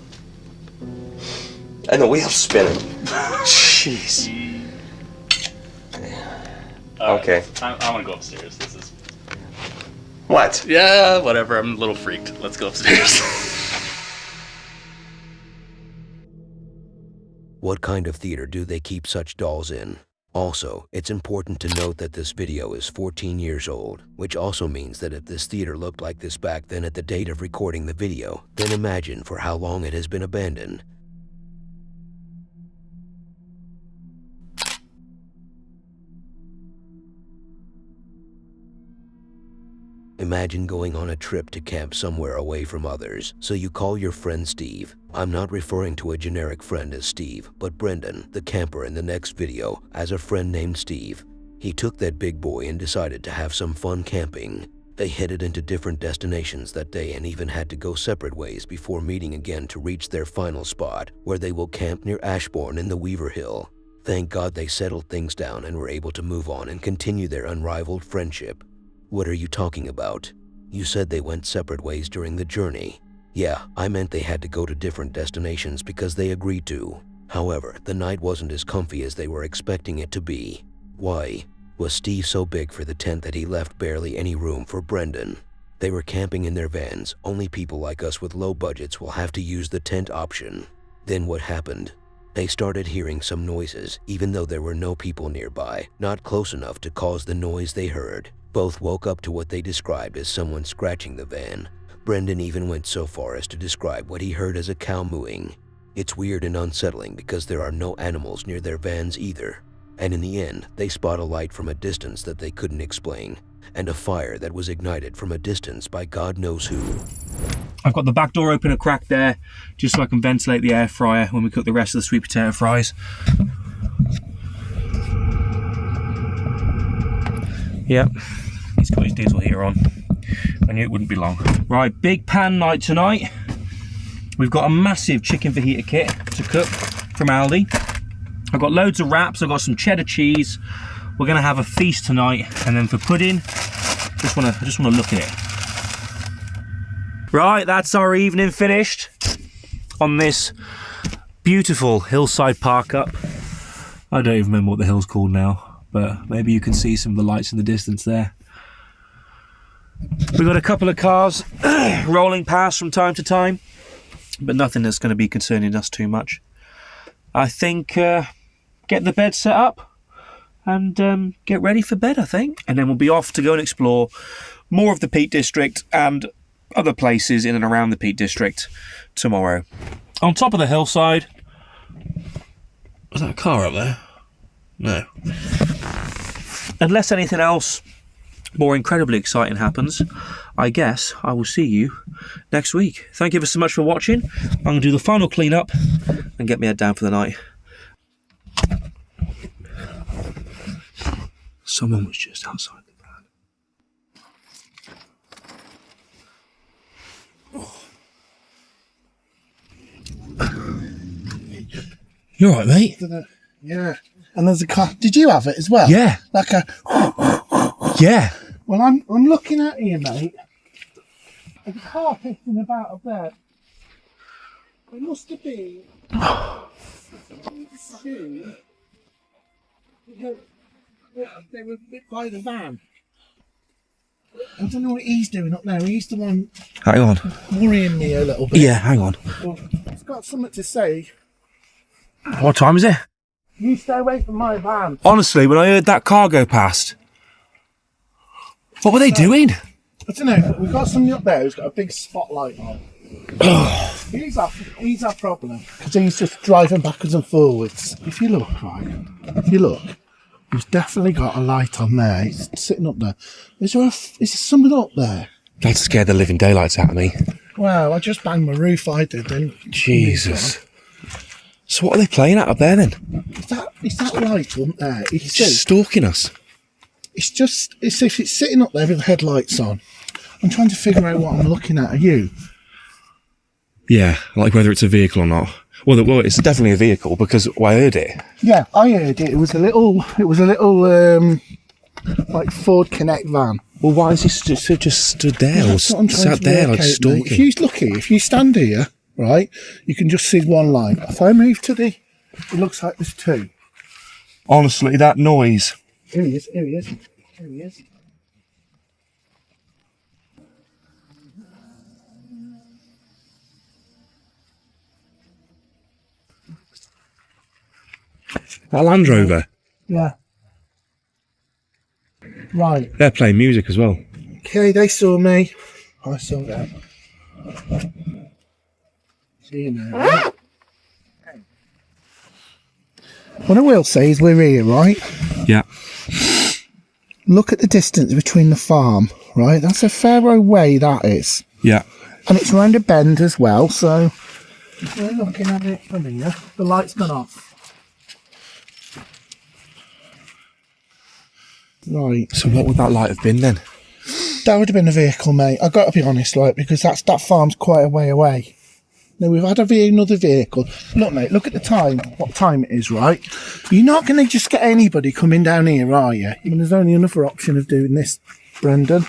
And the wheel's spinning. Jeez. Okay. I want to go upstairs. This is. What? Yeah, whatever. I'm a little freaked. Let's go upstairs. What kind of theater do they keep such dolls in? Also, it's important to note that this video is 14 years old, which also means that if this theater looked like this back then at the date of recording the video, then imagine for how long it has been abandoned. Imagine going on a trip to camp somewhere away from others, so you call your friend Steve. I'm not referring to a generic friend as Steve, but Brendan, the camper in the next video, as a friend named Steve. He took that big boy and decided to have some fun camping. They headed into different destinations that day and even had to go separate ways before meeting again to reach their final spot, where they will camp near Ashbourne in the Weaver Hill. Thank God they settled things down and were able to move on and continue their unrivaled friendship. What are you talking about? You said they went separate ways during the journey. Yeah, I meant they had to go to different destinations because they agreed to. However, the night wasn't as comfy as they were expecting it to be. Why? Was Steve so big for the tent that he left barely any room for Brendan? They were camping in their vans. Only people like us with low budgets will have to use the tent option. Then what happened? They started hearing some noises, even though there were no people nearby, not close enough to cause the noise they heard. Both woke up to what they described as someone scratching the van. Brendan even went so far as to describe what he heard as a cow mooing. It's weird and unsettling because there are no animals near their vans either. And in the end, they spot a light from a distance that they couldn't explain, and a fire that was ignited from a distance by God knows who. I've got the back door open a crack there, just so I can ventilate the air fryer when we cook the rest of the sweet potato fries. Yep, he's got his diesel heater on. I knew it wouldn't be long. Right, big pan night tonight. We've got a massive chicken fajita kit to cook from Aldi. I've got loads of wraps, I've got some cheddar cheese. We're gonna have a feast tonight, and then for pudding, I just wanna look at it. Right, that's our evening finished on this beautiful hillside park up. I don't even remember what the hill's called now, but maybe you can see some of the lights in the distance there. We've got a couple of cars rolling past from time to time, but nothing that's going to be concerning us too much. I think get the bed set up and get ready for bed, I think. And then we'll be off to go and explore more of the Peak District and other places in and around the Peak District tomorrow. On top of the hillside... Was that a car up there? No. Unless anything else more incredibly exciting happens, I guess I will see you next week. Thank you ever so much for watching. I'm going to do the final clean up and get my head down for the night. Someone was just outside the van. You alright, mate? Yeah. And there's a car. Did you have it as well? Yeah. Like a... Yeah. Well, I'm looking at you, mate. There's a car pissing about up there. It must have been... two. They were by the van. I don't know what he's doing up there. He's the one... Hang on. Worrying me a little bit. Yeah, hang on. Well, he's got something to say. What time is it? You stay away from my van. Honestly, when I heard that car go past, what were they doing? I don't know. We've got somebody up there who's got a big spotlight on. He's our problem because he's just driving backwards and forwards. If you look, right, he's definitely got a light on there. He's sitting up there. Is there somebody up there? That scared the living daylights out of me. Well, I just banged my roof. I did then. Jesus. So what are they playing at up there then? It's that light up there. It's just stalking us. It's if it's sitting up there with the headlights on. I'm trying to figure out what I'm looking at. Are you? Yeah, like whether it's a vehicle or not. Well, it's definitely a vehicle because I heard it. Yeah, I heard it. It was a little like Ford Connect van. Well, why is this just stood there or sat there like stalking? If you're lucky, if you stand here, right, you can just see one line. If I move to it looks like there's two. Honestly, that noise Here he is, here he is, here he is. That Land Rover. Yeah. Right. They're playing music as well. Okay, they saw me. I saw them. See you now. What I will say is we're here, right? Yeah. Look at the distance between the farm, right? That's a fair way, that is. Yeah. And it's round a bend as well, so if we're looking at it from here, the light's gone off. Right. So what would that light have been then? That would have been a vehicle, mate. I've got to be honest, like, because that farm's quite a way away. Now, we've had another vehicle. Look, mate, look at the time, what time it is, right? You're not going to just get anybody coming down here, are you? I mean, there's only another option of doing this, Brendan,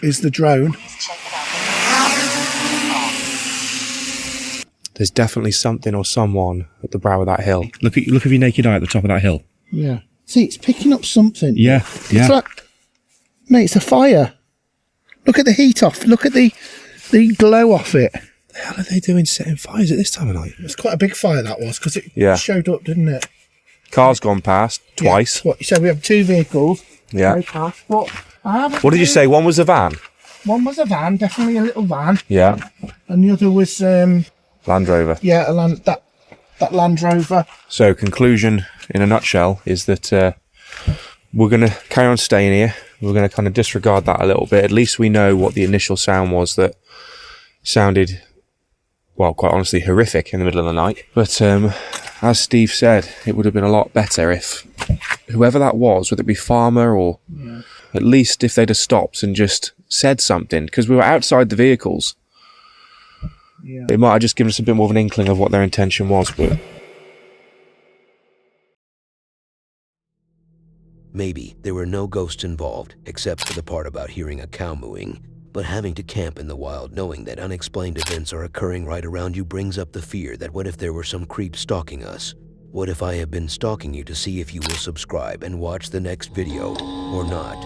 is the drone. There's definitely something or someone at the brow of that hill. Look at your naked eye at the top of that hill. Yeah. See, it's picking up something. Yeah, yeah. It's like, mate, it's a fire. Look at the heat off. Look at the glow off it. What the hell are they doing setting fires at this time of night? It's quite a big fire, that was, because it showed up, didn't it? Car's gone past twice. Yeah. So we have two vehicles. Yeah. Go past, but I haven't What did you say? One was a van? One was a van, definitely a little van. Yeah. And the other was Land Rover. yeah, that Land Rover. So conclusion in a nutshell is that we're going to carry on staying here. We're going to kind of disregard that a little bit. At least we know what the initial sound was that sounded, well, quite honestly, horrific in the middle of the night. But as Steve said, it would have been a lot better if whoever that was, whether it be farmer or at least if they'd have stopped and just said something, because we were outside the vehicles. Yeah. It might have just given us a bit more of an inkling of what their intention was, but... Maybe there were no ghosts involved, except for the part about hearing a cow mooing. But having to camp in the wild knowing that unexplained events are occurring right around you brings up the fear that what if there were some creep stalking us? What if I have been stalking you to see if you will subscribe and watch the next video or not?